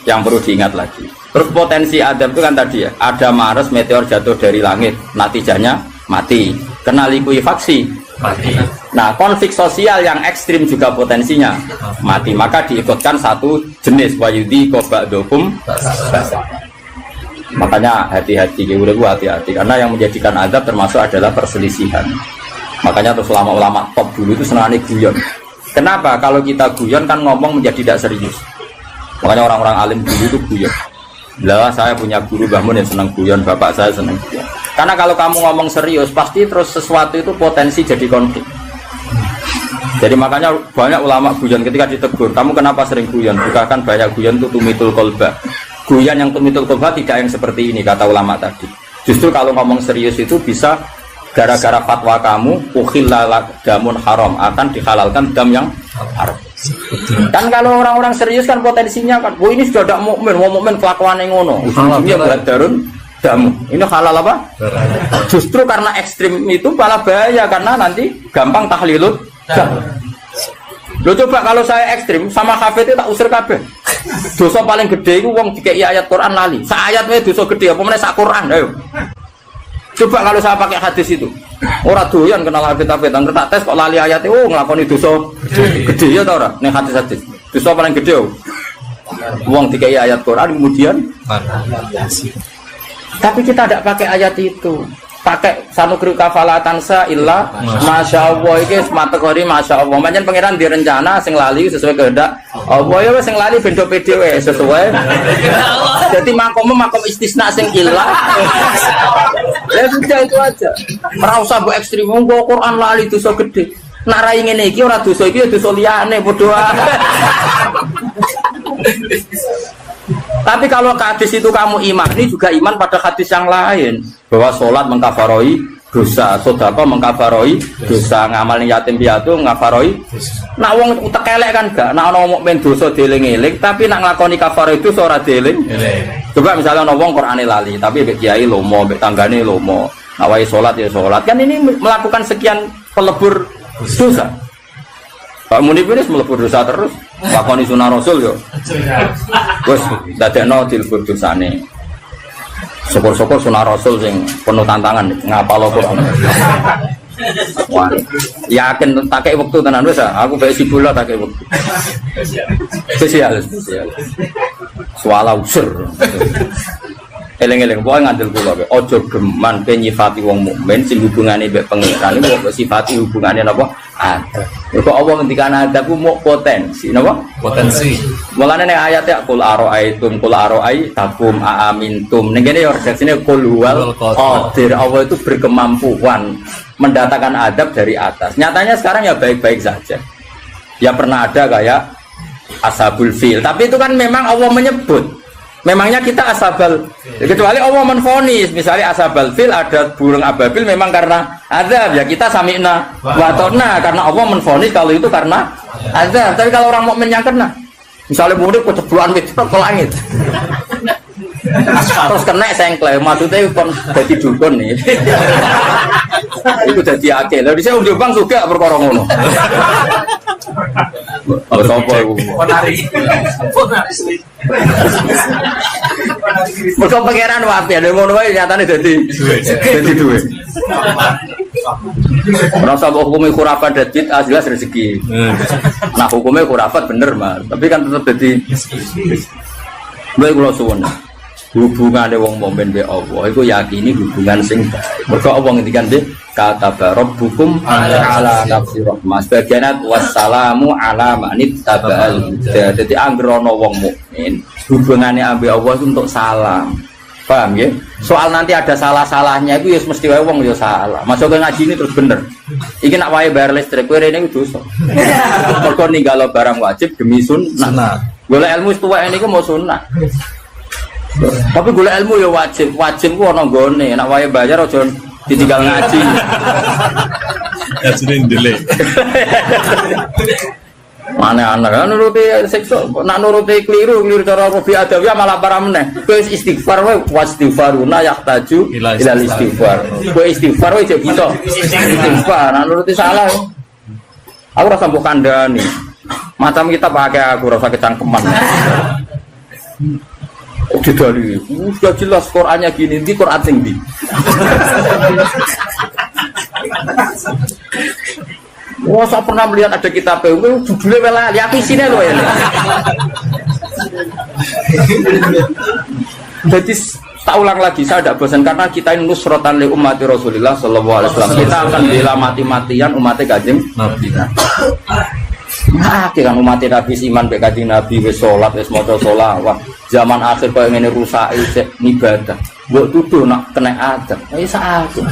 yang perlu diingat lagi. Terus potensi adab itu kan tadi ya, ada Mars meteor jatuh dari langit, natijanya mati. Kena likuifaksi, mati. Nah, konflik sosial yang ekstrim juga potensinya mati. Maka diikutkan satu jenis wayudi kobakdokum. Makanya hati-hati, hati-hati karena yang menjadikan adab termasuk adalah perselisihan. Makanya terus ulama-ulama top dulu itu senangnya guyon. Kenapa? Kalau kita guyon kan ngomong menjadi tidak serius. Makanya orang-orang alim dulu itu guyon. Lah saya punya guru bangun yang senang guyon, bapak saya senang guyon. Karena kalau kamu ngomong serius, pasti terus sesuatu itu potensi jadi konflik. Jadi makanya banyak ulama guyon ketika ditegur, kamu kenapa sering guyon? Bukan banyak guyon itu tumitul kolba. Guyon yang tumitul kolba tidak yang seperti ini kata ulama tadi. Justru kalau ngomong serius itu bisa gara-gara fatwa kamu, ukhillalak damun haram, akan dihalalkan dam yang haram. Kan kalau orang-orang serius kan potensinya kan, ini sudah tidak mukmin, mau mukmin kelakuan yang ngono, ujung-ujungnya berat darun damu. Ini halal apa? Justru karena ekstrim itu malah bahaya karena nanti gampang tahlilut. Lo coba kalau saya ekstrim sama kafir itu tak usir kabeh. Dosa paling gede itu wong dikei ayat Quran lali. Sak ayat wae dosa gede apa meneh sak Quran ayo. Coba kalau saya pakai hadis itu. Ora doyan kenal hadis-hadis dan tak tes kok lali ayat itu nglakoni dosa gede ya ta ora? Ning hadis-hadis. Dosa paling gede. Wong dikei ayat Quran kemudian tapi kita tidak pakai ayat itu, pakai sanukri kafalatansa illa masya Allah ini materi masya Allah. Macam pangeran direncana sing lali sesuai kehendak Allah ya sing lali bendo PDW sesuai. Jadi makom istisna sing illa. Ya sudah itu aja. Ora usah mbok ekstrem nggo Quran lali dosa gede. Nak rai ngene iki ora dosa iki ya dosa liyane padha. Tapi kalau hadis itu kamu imani juga iman pada hadis yang lain bahwa sholat mengkafaroi dosa, sedekah mengkafaroi dosa, ngamal yatim piatu mengkafaroi. Nak wong utek elek kan gak, nak ana mukmin dosa dieling-eling, tapi nak nglakoni kafaroi itu ora dieling. Coba misalnya ana wong Qur'ane lali, tapi mbek kiai lomo, mbek tanggane lomo. Nak wae sholat ya sholat. Kan ini melakukan sekian pelebur dosa. Pak Munib ini melebur dosa terus, lakoni sunah Rasul yo. Wes dadekno dilebur dosane. Syukur-syukur sunah Rasul sing penuh tantangan ngapal Quran. Wah, yakin tak kei wektu tenan wis aku bae sibula tak kei wektu. Spesial. Suala usur. Eleng-eleng pokoke ngandel kula wae. Aja geman nyifati wong mukmin sing hubungane mbek pangeran iku kok sifati hubungane napa? Ada. Kok Allah ngendikan ada ku mau potensi napa? Potensi. Mulane nek ayat ya qul araaitum qul araaitum aamintum. Ning kene yo redaksine qul huwal qadir. Allah itu berkemampuan mendatangkan adab dari atas. Nyatanya sekarang ya baik-baik saja. Ya pernah ada kayak ashabul fil, tapi itu kan memang Allah menyebut. Memangnya kita asabal, kecuali Allah menfonis, misalnya asabal fil ada burung ababil memang karena azab ya kita sami'na watona karena Allah menfonis kalau itu karena azab. Tapi kalau orang mukmin yang kena, misalnya murid kecebloan itu ke langit, terus kena sengklek, maksudnya kon jadi dukun nih, itu jadi akil. Lalu saya udah bang juga perkara ngono. Oh, sopo iku. Mergo pangeran wae ada ngono wae nyatane dadi duwe. Rasa hukumnya khurafat dadit jelas rezeki. Nah hukumnya khurafat bener mah, tapi kan tetap dadi. Bae kula suwun. Hubungane wong mukmin be Allah iku yakini hubungan sing baik. Mergo Allah ngendikan nggih kata rabbukum ala nafsi rahmah bagianat wassalamu ala manit tabal huda. Dadi anggere ana wong mukmin hubungane ambek Allah itu untuk salam. Paham ya? Soal nanti ada salah-salahnya itu ya mesti wae wong ya salah. Masuk ke ngaji ini terus bener. Iki nak wae bayar listrik kowe rene iku dosa. Mergo ninggalo barang wajib demi sunnah. Golek ilmu tuwek niku mau sunnah. Tapi golek ilmu ya wajib ku ana nggone, nek wae bayar aja ditinggal ngaji. Ngajine ndelek. Mana anak kan nuruti sekso, nak nuruti keliru cara Robi Adawiyah malah parah meneh. Kowe istighfar wae wastighfaruna yahtaju ila istighfar. Kowe istighfar wae jek bisa. Istighfar, nak nuruti salah. Aku rasa mbok kandhani. Macam kita pakai aku rasa kecangkeman. Didali, sudah jelas Qurannya gini, di Quran tinggi. Wah, saya pernah melihat ada kitab judulnya malah lihat isinya loh ya. Jadi tak ulang lagi, saya tidak bosan karena kita ini nusrotan li ummati Rasulullah Sallallahu Alaihi Wasallam. Kita akan bela mati-matian umatnya Kanjeng Nabi. Nah, kan umat Nabi iman be Kanjeng Nabi wis salat wis maca selawat. Zaman akhir koyo ngene rusak ibadah. Mbok tuduh nak kena adab. Wis aku.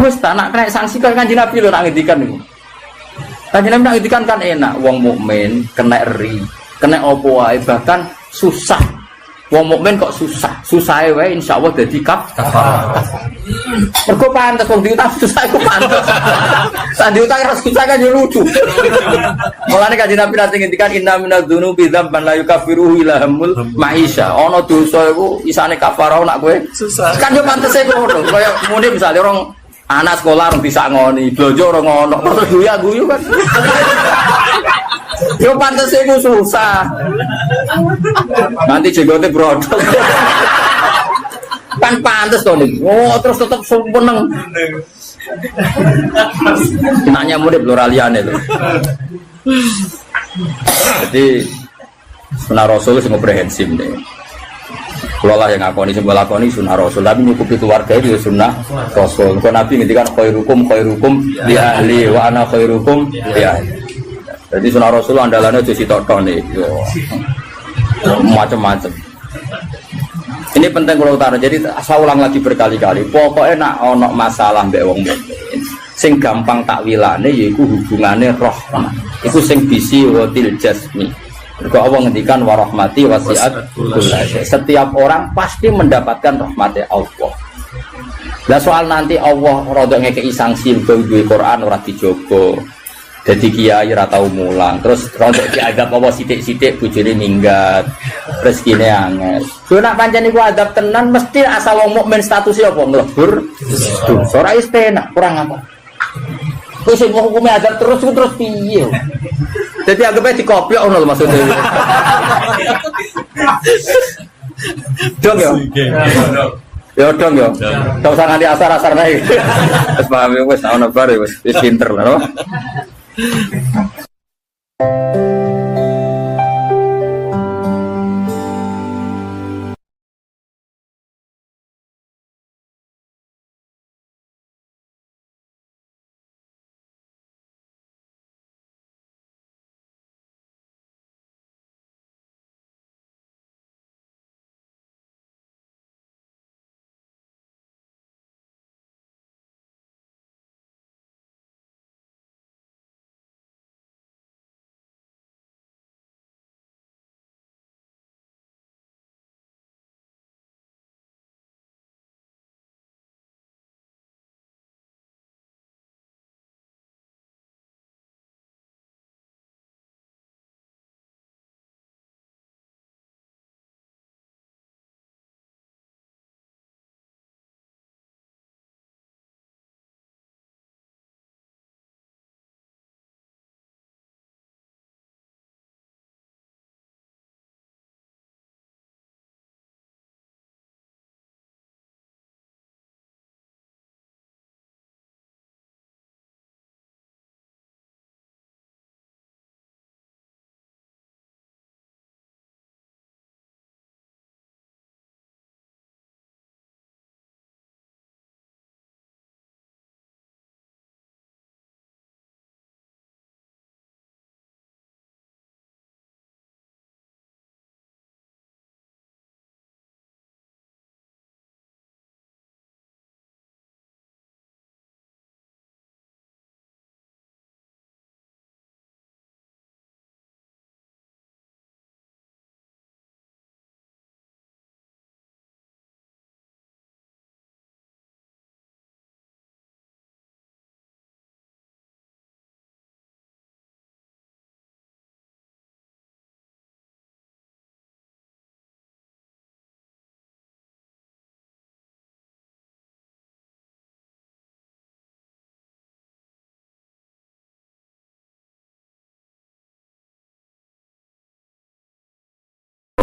Wis tak nak kena sanksi kok Kanjeng Nabi lho nak ngendikan niku. Kanjeng Nabi nak ngendikan kan enak wong mukmin kena ri, kena apa wae bahkan susah. Wong mukmin kok susah wae insyaallah dadi kafarah. Mergo pantes wong diutang susah iku pantes. Sak diutang ora susah kan yo lucu. Mulane kanjeng Nabi nate ngendikan inna minadz-dzunubi dzamban la yukaffiruhu illa hamul maisha. Ana dosa iku isane kafarah nak kowe susah. Kan yo pantes iku ngono. Kaya mune misale orang anak sekolah orang bisa ngoni, blojo orang ngono, terus guyu kan. Yo pantes iku susah. Nanti jenggote brodol. Kan pantes to nih. Oh, terus tetep seneng. Nanya murid pluraliane lho. Jadi sunah Rasul sing komprehensif nih. Kalau lah yang ngakoni sing lakoni sunah Rasul, tapi nyukupi keluarga itu sunah Rasul. Kalau Nabi ngendikan khairukum li ahli wa ana khairukum li ahli. Jadi sunah Rasul andalannya jadi sitok-tok nih. Macam-macam. Ini penting kalau utara. Jadi saya ulang lagi berkali-kali. Pokoknya nak ono masalah mbek wong mukmin. Sing gampang takwilane yaiku hubungane rahmah. Iku sing bisi watil jasmi. Kalau Allah ngendikan warahmati wasiat kullasyai. Setiap orang pasti mendapatkan rahmatnya Allah. Lah soal nanti Allah rodok ngekeki sanksi duwe Quran ora dijogo. Jadi kiai ora tau mulang. Terus rodok diadab apa sithik-sithik bojone minggat. Rezekine angel. Yo nak pancen iku adab tenan mesti asal wong mukmin statusnya apa mlebur. Ora istenak, kurang apa. Wis sing hukume adab terus piye? Jadi anggapnya dikopiok ngono maksudnya. Dong ya. Ya dong ya. Tak usah nganti asar-asar naik. Wis paham wis ana bar wis pinter lho.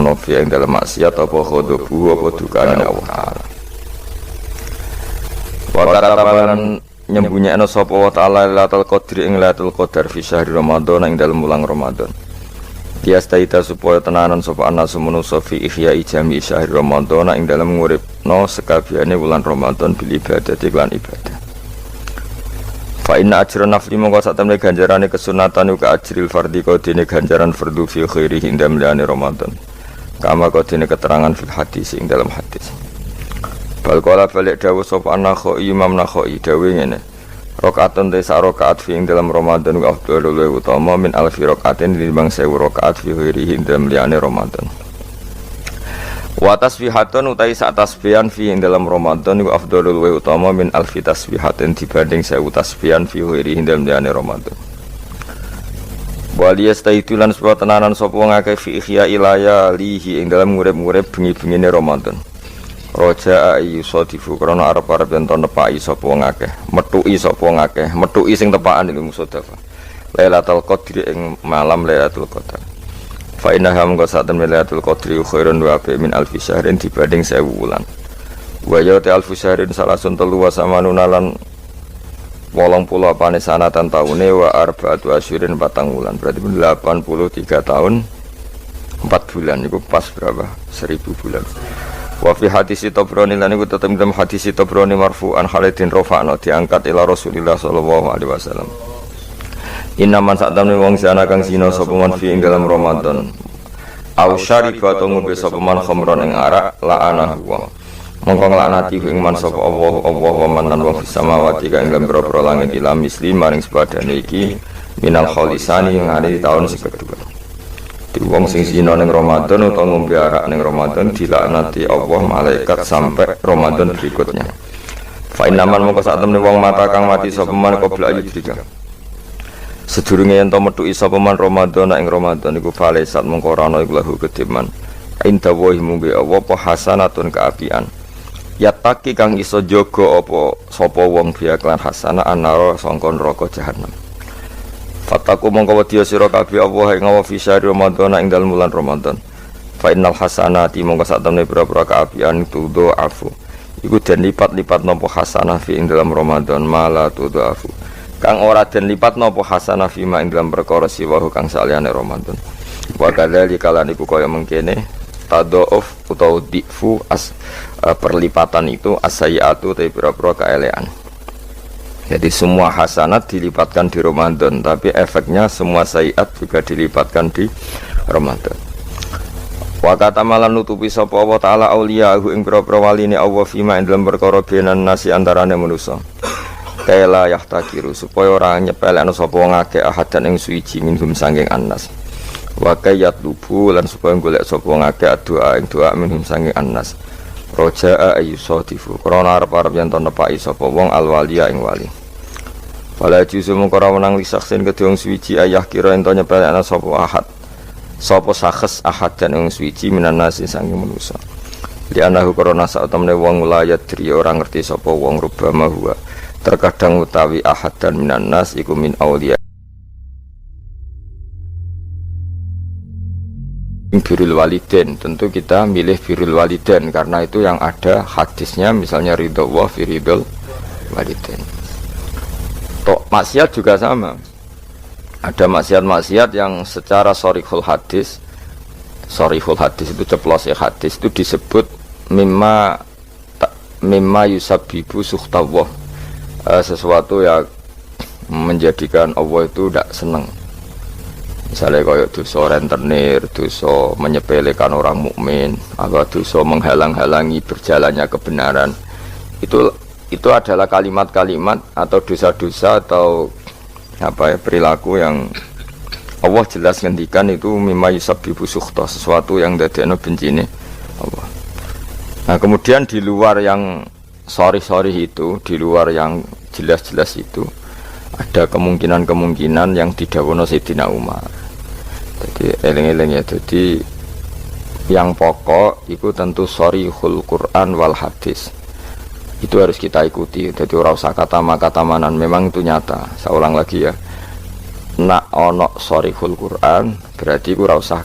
Novi yang dalam maksiat apa khodobu apa dukanya Allah Ta'ala. Wakatapalan nyembunyikan sapa wa ta'ala Lailatul Qadri ing Lailatul Qadar fi syahri Ramadan ing dalam wulan Ramadan. Diastaita supaya tenanan sapa ana semenusa fi ihya jami syahri Ramadan ing dalam nguripno sekabehane wulan Ramadan bil ibadah lan ibadah. Fa inna ajra nafli mongko satemene ganjarane kesunatan uga ajril fardhi kodene ganjaran fardhu fi khairi ing dalam liyane Ramadan. Kama kodene keterangan fil hadis ing dalam hadis. Bal qala balik dawuh sapa Nakhai Imam Nakhai dawuh ngene. Rakaatun te sak rakaat fi ing dalam Ramadan wa afdhalul utama min alfi rakaatin tinimbang 1000 rakaat fi ghairihi ing dalam liyane Ramadan. Wa tasbihatun utai sak tasbihan fi ing dalam Ramadan iku afdhalul wa utama min alfi tasbihatin dibanding 1000 tasbihan fi ghairi ing dalam diyane Ramadan. Wa liyastaitu lan supaya tenanan sapa wong akeh fi ihya ilaya lihi ing dalam ngurip-ngurip bengi-bengine Ramadan. Roja ayu sodifu krana arep-arep yen to nepaki sapa wong akeh, metuki sapa wong akeh, metuki sing tepakan iki musodafa. Lailatul Qadri ing malam Lailatul Qadar. Fa inna ham qasatan Lailatul Qadri khairun wa bi min alfi syahrin dibanding 1000 wulan. Wa ya ta alfi syahrin salasun telu wa samanuna lan 80 apane sanatan taune wa arba'atu asyrin 4 wulan. Berarti 83 tahun 4 bulan itu pas berapa? 1000 bulan. Wa fi hadis Tabrani lan iku tetep dalam hadis Tabrani marfu'an Khalidin rafa'na diangkat ila Rasulillah sallallahu alaihi wasallam. Inna man sa'tamne wong sana kang sina sapa man fi ing dalam Ramadan. Au syariba to ngombe sapa man khamron ing arak la'anahu wa. Mongko nglaknati ing man sapa Allah wa man lan wa fis samawati kang ing boro-boro langit ila misli maring sepadane iki minal khalisani ing ari taun sing kedua. Di wong sing sina ning Ramadan utawa ngombe arak ning Ramadan dilaknati Allah malaikat sampai Ramadan berikutnya. Fa innaman mongko sak temne wong mata kang mati sapa man qabla ayyidika. Sedurunge yen to metuki sapa man Ramadan ing Ramadan iku falesat mongko ora ana iku lahu kediman. Inta wa mumbi apa hasanatun kaapian. Yataki kang iso jaga apa sapa wong biya klan hasanah anara sangka neraka jahanam. Fataku mongko wedi sira kabeh Allah ing wa fi syahr Ramadan ing dalem bulan Ramadan. Fa innal hasanati mongko sak temne pira-pira kaapian tudo afu. Iku den lipat-lipat napa hasanah fi ing dalam Ramadan mala tudo afu. Kang ora den lipat napa hasanah fi ma ing dalam perkara siwahu kang saliyane Ramadan. Wa kadzalika lan iku kaya mengkene tadhauf utawa difu perlipatan itu as-sayyi'atu te pira-pira kaelean. Jadi semua hasanat dilipatkan di Ramadan, tapi efeknya semua sayyi'at juga dilipatkan di Ramadan. Wa kata malan nutupi sapa Allah taala auliyahu ing pira-pira waline Allah fima ing dalam perkara benan nasi antarane manusa. Kaila yahtakiru supaya ora nyepelekno sapa wong akeh ahadan ing suci minhum sanging annas. Wa kayat lubu lan supaya golek sapa wong akeh doa ing doa minhum sanging annas. Roja ayyusadifu krana arep-arep yen to nepaki sapa wong alwaliya ing wali. Wala juzu mung ora menang lisaksin kedhe wong suci ayah kira ento nyepelekna sapa ahad. Sapa sahes ahad dan wong suci minan nasi sanging manusa. Li anahu krana sak temne wong layat dri ora ngerti sapa wong rubama huwa. Terkadang utawi ahad dan minan nas iku min auliya. Birrul waliden, tentu kita milih birrul waliden karena itu yang ada hadisnya, misalnya ridho wa fi ridhul waliden. Tok maksiat juga sama. Ada maksiat-maksiat yang secara sharihul hadis itu ceplosnya hadis itu disebut mimma yusabbibu suhtawah, sesuatu yang menjadikan Allah itu tidak senang. Misalnya kayak dosa rentenir, dosa menyepelekan orang mukmin, atau dosa menghalang-halangi berjalannya kebenaran. Itu adalah kalimat-kalimat atau dosa-dosa atau perilaku yang Allah jelas ngendikan itu mimma yusabbibu sukhta, sesuatu yang dadekno bencine Allah. Nah, kemudian di luar yang sorry itu, di luar yang jelas-jelas itu ada kemungkinan-kemungkinan yang didhawuhna Sayyidina Umar. Jadi eling-eling ya, jadi yang pokok itu tentu sharihul Quran wal hadis. Itu harus kita ikuti. Jadi ora usah kata manan, memang itu nyata. Saya ulang lagi ya. Nak ono sharihul Quran berarti ora usah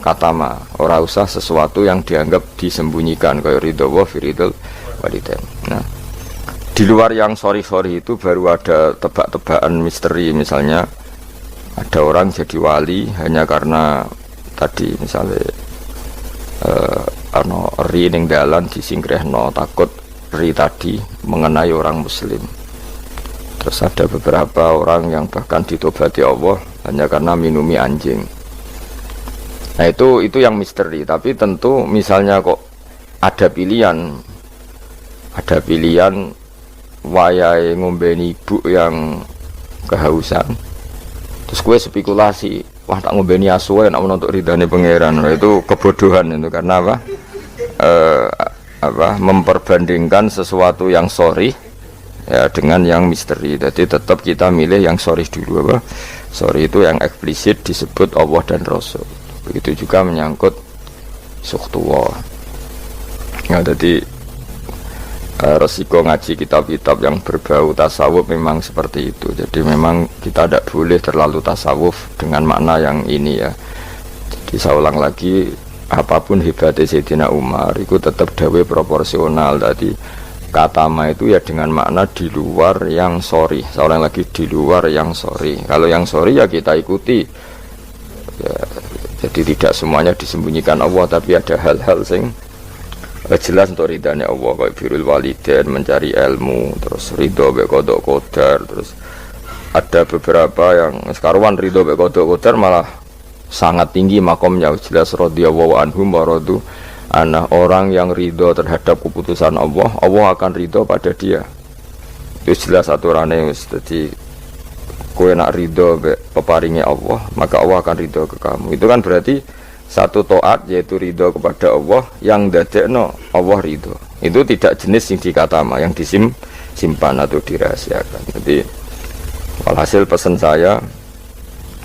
ora usah sesuatu yang dianggap disembunyikan kayak ridho wa fi ridhul walidain. Nah, di luar yang sorry itu baru ada tebak-tebakan misteri, misalnya ada orang jadi wali hanya karena tadi misalnya ri ning dalan disingkrehno takut ri tadi mengenai orang muslim. Terus ada beberapa orang yang bahkan ditobati Allah hanya karena minumi anjing. Nah itu yang misteri. Tapi tentu misalnya kok ada pilihan wayahe ngombeni ibu yang kehausan, terus gue spekulasi, wah tak ngombeni asu nek untuk ridane pangeran. Nah, itu kebodohan itu, karena apa? memperbandingkan sesuatu yang sorry ya dengan yang misteri. Jadi tetap kita milih yang sorry dulu apa? Sorry itu yang eksplisit disebut Allah dan Rasul. Begitu juga menyangkut sukhtuwa. Ya, jadi resiko ngaji kitab-kitab yang berbau tasawuf memang seperti itu. Jadi memang kita tidak boleh terlalu tasawuf dengan makna yang ini ya. Jadi saya ulang lagi, apapun hebatnya Sayyidina Umar itu tetap dawe proporsional. Tadi kata ma itu ya dengan makna di luar yang sorry. Saya ulang lagi, di luar yang sorry. Kalau yang sorry ya kita ikuti ya, jadi tidak semuanya disembunyikan Allah, tapi ada hal-hal sing jelas untuk ridhanya Allah, kayak birrul walidain, mencari ilmu, terus ridho be qada qadar. Terus ada beberapa yang sekaruan ridho be qada qadar malah sangat tinggi makomnya, jelas radhiyallahu anhum wa radu anah. Orang yang ridho terhadap keputusan Allah, Allah akan ridho pada dia. Itu jelas aturannya. Jadi kowe nak ridho be peparingnya Allah, maka Allah akan ridho ke kamu. Itu kan berarti satu taat, yaitu ridho kepada Allah yang dadekno Allah ridho. Itu tidak jenis yang dikatama, yang disimpan atau dirahasiakan. Jadi walhasil pesan saya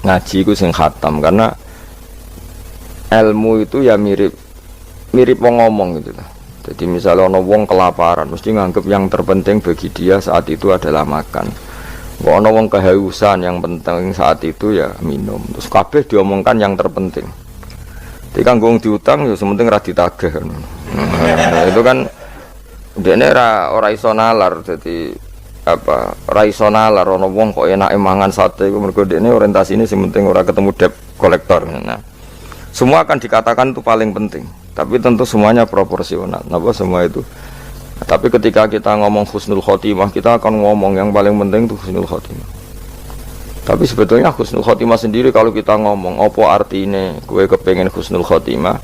ngaji itu sing khatam, karena ilmu itu ya mirip wong ngomong gitu lah. Jadi misalnya ono wong kelaparan, mesti nganggep yang terpenting bagi dia saat itu adalah makan. Kok ono wong kehausan, yang penting saat itu ya minum. Terus kabeh diomongkan yang terpenting. Jadi kan gong diutang ya sementing ra ditagih. Nah, itu kan dene ora iso nalar. Jadi apa ora iso nalar ana wong kok enake mangan sate iku mergo dene orientasine sing penting ora ketemu debt kolektor. Nah, semua akan dikatakan itu paling penting, tapi tentu semuanya proporsional. Napa semua itu? Tapi ketika kita ngomong husnul khotimah, kita akan ngomong yang paling penting itu husnul khotimah. Tapi sebetulnya husnul khotimah sendiri kalau kita ngomong apa artinya gue kepengen husnul khotimah,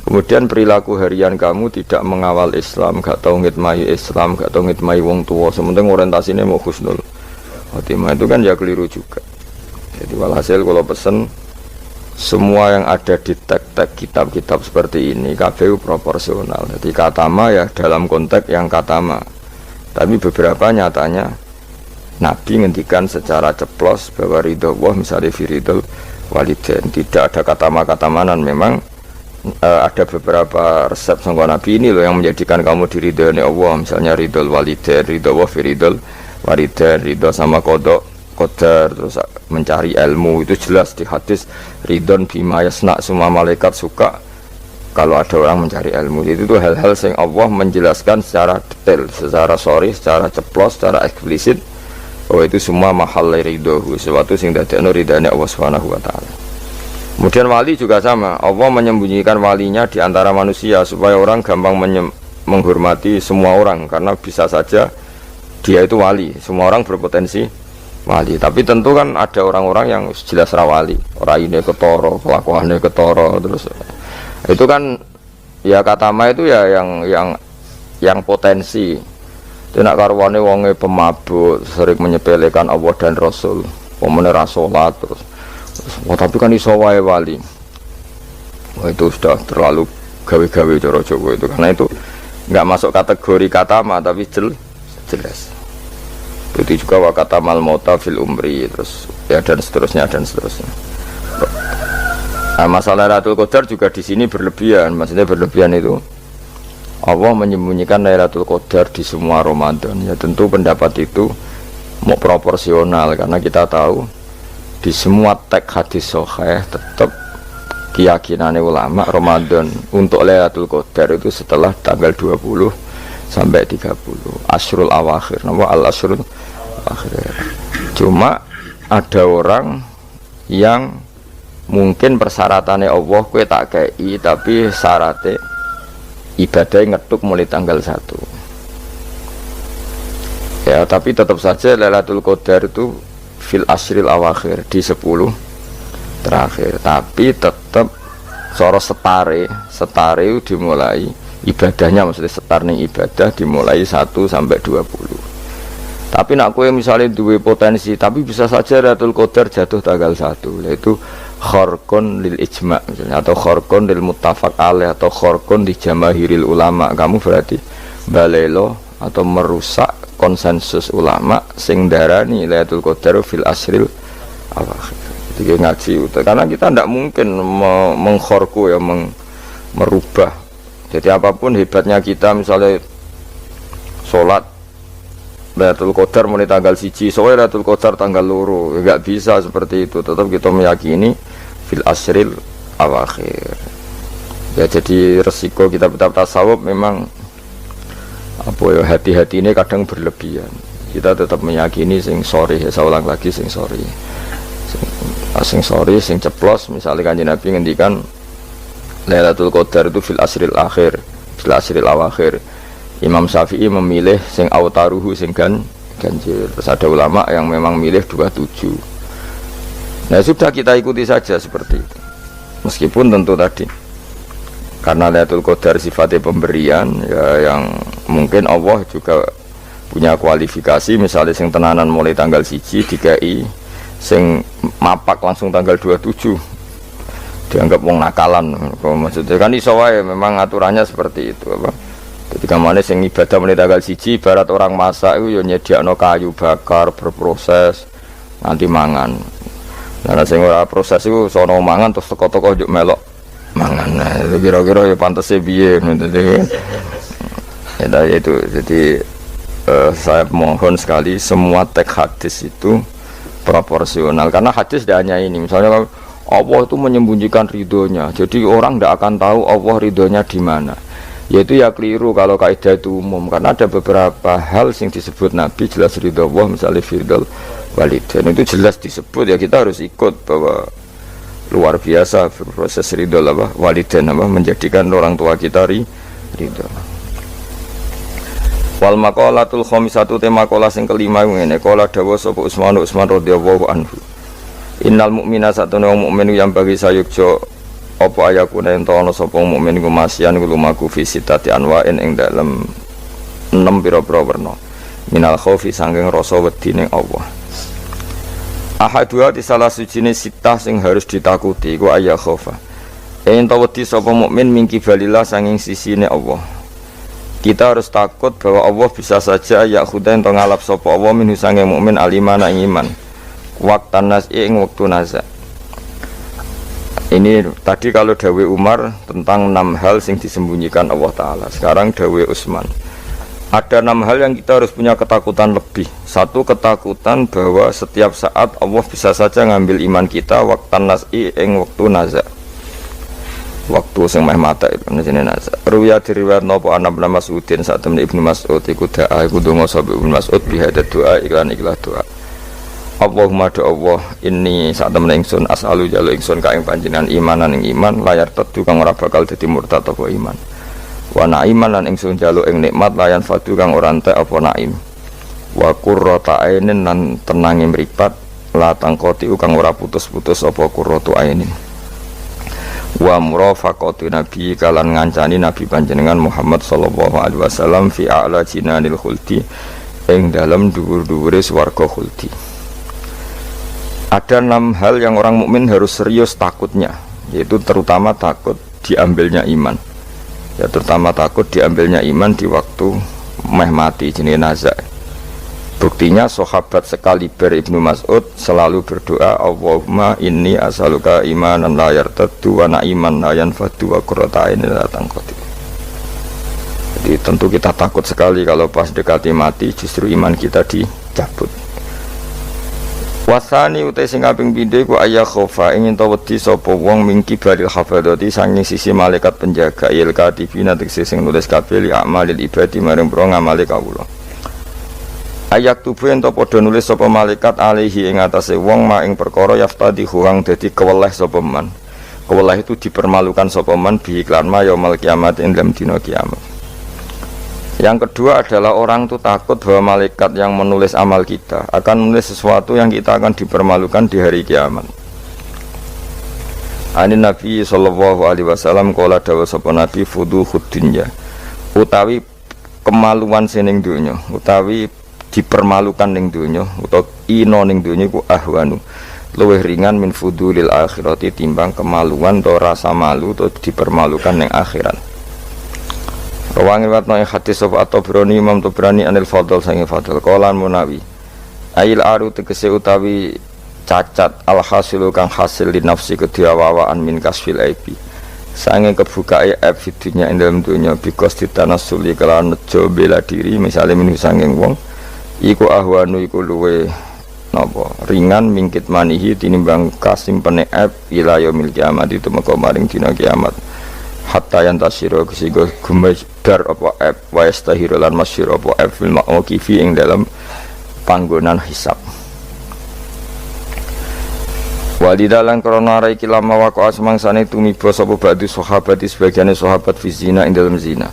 kemudian perilaku harian kamu tidak mengawal Islam, gak tau ngitmai Islam, gak tau ngitmai wong tua, sementing orientasinya mau husnul khotimah, itu kan ya keliru juga. Jadi walhasil kalau pesen semua yang ada di teks-teks kitab-kitab seperti ini KBU proporsional. Jadi katama ya dalam konteks yang katama, tapi beberapa nyatanya Nabi ngendikan secara ceplos bahwa ridho Allah misalnya firidul walidain, tidak ada kata manan. Memang ada beberapa resep sangka Nabi ini loh yang menjadikan kamu diridhoi Allah, misalnya ridul walidain, ridho Allah firidul walidain, ridho sama kodok qadar, terus mencari ilmu itu jelas di hadis ridon bima yasna, semua malaikat suka kalau ada orang mencari ilmu. Itu tuh hal-hal yang Allah menjelaskan secara detail, secara sorry, secara ceplos, secara eksplisit. Oh itu semua mahal ridho, sesuatu sing dadekno ridane Allah Subhanahu wa taala. Kemudian wali juga sama, Allah menyembunyikan walinya di antara manusia supaya orang gampang menghormati semua orang, karena bisa saja dia itu wali, semua orang berpotensi wali. Tapi tentu kan ada orang-orang yang jelas rawali, orang ini ketoro, kelakuannya ketoro, terus itu kan ya katama itu ya yang potensi. Tidak karwane wonge pemabuk, sering menyepelekan Allah dan Rasul, pemene ra salat terus. Tapi kan iso wae wali. Wah itu sudah terlalu gawe-gawe cara Jawa itu, karena itu enggak masuk kategori katama tapi jelas. Itu juga wa katamal mauta fil umri, terus ya dan seterusnya. Nah, masalah Lailatul Qadar juga di sini berlebihan. Maksudnya berlebihan itu Allah menyembunyikan Lailatul Qadar di semua Ramadan. Ya tentu pendapat itu mau proporsional, karena kita tahu di semua teks hadis sahih tetap keyakinan ulama Ramadan untuk Lailatul Qadar itu setelah tanggal 20 sampai 30 Ashrul Awakhir. Nama al-Ashrul Awakhir. Cuma ada orang yang mungkin persyaratannya Allah kue tak kei, tapi syaratnya ibadah ngetuk mulai tanggal 1 ya, tapi tetap saja Lailatul Qadar itu fil ashril awakhir, di 10 terakhir. Tapi tetap soro setare itu dimulai ibadahnya, maksudnya setar ning ibadah dimulai 1 sampai 20. Tapi nak kowe misalnya duwe potensi, tapi bisa saja Lailatul Qadar jatuh tanggal 1, yaitu kharqun lil ijma' misalnya, atau kharqun lil muttafaq alaih, atau kharqun di jamaahiril ulama. Kamu berarti balelo atau merusak konsensus ulama sing darani Lailatul Qadar fil asril awakhir. Jadi ngaji karena kita tidak mungkin mengkhorku ya, merubah. Jadi apapun hebatnya kita, misalnya sholat Lailatul Qadar mulai tanggal 1, soalnya Lailatul Qadar tanggal 2, enggak bisa seperti itu. Tetap kita meyakini fil asril awakhir. Ya jadi resiko kitab-kitab tasawuf memang apa ya, hati-hati ini kadang berlebihan. Kita tetap meyakini sing sore, ya saya ulang lagi sing sore. Sing sore, sing ceplos, misalnya Kanjeng Nabi ngendikan Lailatul Qadar itu fil asril akhir, fil asril awakhir. Imam Syafi'i memilih sing autaruhu sing ganjil. Terus ada ulama yang memang milih 27. Nah sudah, kita ikuti saja seperti itu. Meskipun tentu tadi karena Lailatul Qadar sifatnya pemberian ya, yang mungkin Allah juga punya kualifikasi. Misalnya sing tenanan mulai tanggal 1 dikai, sing mapak langsung tanggal 27 dianggap wong nakalan. Maksudnya kan iso wae, memang aturannya seperti itu apa. Ketika mana sing ibadah mulai tanggal 1, barat orang masak itu ya nyediakno kayu bakar berproses nanti mangan. Nah sing ora proses itu sono mangan terus teko-teko njuk melok mangan. Nah itu kira-kira ya pantese piye ngono ya itu. Jadi saya mohon sekali semua teks hadis itu proporsional, karena hadis tidak hanya ini. Misalnya Allah itu menyembunyikan ridhonya, jadi orang tidak akan tahu Allah ridhonya di mana. Yaitu ya keliru kalau kaidah itu umum, karena ada beberapa hal yang disebut Nabi jelas ridho Allah, misalnya firdal walidain itu jelas disebut, ya kita harus ikut bahwa luar biasa proses ridho apa walidain apa menjadikan orang tua kita ridho. Wal maqalatul khamisatu tema maqalah sing kelima ngene, qala dawa sapa Utsman radhiyallahu anhu. Innal mu'mina satuna mukmin yang bagi sayukjo apa ayakuna ento ana sapa mukmin iku masian iku lumaku fi sitati anwa'in ing dalem 6 pira-pira werna minal khaufi sanging rasa wedi ning Allah. Ahadua di salah sujine sitah sing harus ditakuti iku ayya khaufa ento wedi sapa mukmin mingki balillah sanging sisine Allah. Kita harus takut bahwa Allah bisa saja ya khuda ento ngalap sapa Allah minhu sanging mukmin alimana ing iman waktan nas ing wektu nazak. Ini tadi kalau dawe Umar tentang 6 hal yang disembunyikan Allah Ta'ala. Sekarang dawe Utsman, ada 6 hal yang kita harus punya ketakutan lebih. Satu, ketakutan bahwa setiap saat Allah bisa saja ngambil iman kita waktan nas'i ing waktu nazak, waktu sing meh mata itu jenenge nazak. Ruya diriwayat napa ana Ibnu Mas'udin saat temen Ibnu Mas'ud iku da'a iku donga sapa Ibnu Mas'ud bihadat doa iklan doa. Allahumma do Allah ini saat temen ingsun as'alu jalu ingsun ka ing panjenengan imanan ing iman layar tetu kang ora bakal dadi murtad apa iman, wa na'iman lan ingsun jalu ing nikmat layan fadu kang ora entek apa naim, wa qurrata ainin lan tenange mripat la tangkoti kang ora putus-putus apa qurratu ainin, wa murafaqatu nabi kalan ngancani nabi panjenengan Muhammad sallallahu alaihi wasallam fi a'la jinanil khuldi ing dalem dhuwur-dhuwure swarga khuldi. Ada 6 hal yang orang mukmin harus serius takutnya, yaitu terutama takut diambilnya iman. Ya terutama takut diambilnya iman di waktu meh mati jenenge nazak. Buktinya sahabat sekaliber Ibnu Mas'ud selalu berdoa Allahumma inni as'aluka imanan la yartaddu wa na'iman la yanfadu wa qurrata ainin la tanqati. Jadi tentu kita takut sekali kalau pas dekati mati justru iman kita dicabut. Wasani utai sing kaping pindho iku ayya khofa ingin ta wedi sapa wong mingki baril hafadzati sanging sisi malaikat penjaga il katibina tegese sing nulis kabeh li amalil ibadi maring pro ngamale kawula. Ayak tubuh ento padha nulis sapa malaikat alaihi ing atase wong ma ing perkara yaftadi huang dadi keweleh sapa man. Keweleh itu dipermalukan sapa man bi iklan ma yaumil kiamat ing dalam dina kiamat. Yang kedua adalah orang itu takut bahwa malaikat yang menulis amal kita akan menulis sesuatu yang kita akan dipermalukan di hari kiamat. Ani Nabi sallallahu alaihi wasallam qala dawa sapa Nabi fuduhud dunya utawi kemaluan sining dunya utawi dipermalukan ning dunya utawa ina ning dunya iku ahwanu luwih ringan min fudulil akhirati timbang kemaluan atau rasa malu atau dipermalukan ning akhirat. Rawangi watno ing hadis sapa At-Tabrani Imam Tabrani anil Fadl sange Fadl qalan Munawi ail aru tegese utawi cacat al hasilu kang hasil li nafsi kediawawaan min kasfil aibi sange kebukae aib fidunya ing dalam dunya bikos ditanasuli kelawan nejo bela diri misale minu sanging wong iku ahwanu iku luwe napa ringan mingkit manihi tinimbang kasimpene aib ila yaumil kiamat itu meko maring dina kiamat hatta yantasiro kesigo gumedar apa aib wa yastahiru lan masyhur apa aib fil mauqifi ing dalam panggonan hisab. Walidalan korona raiki lama wako asmangsane tumiba sapa ba'du sahabat sebagiane sahabat fi zina ing dalam zina.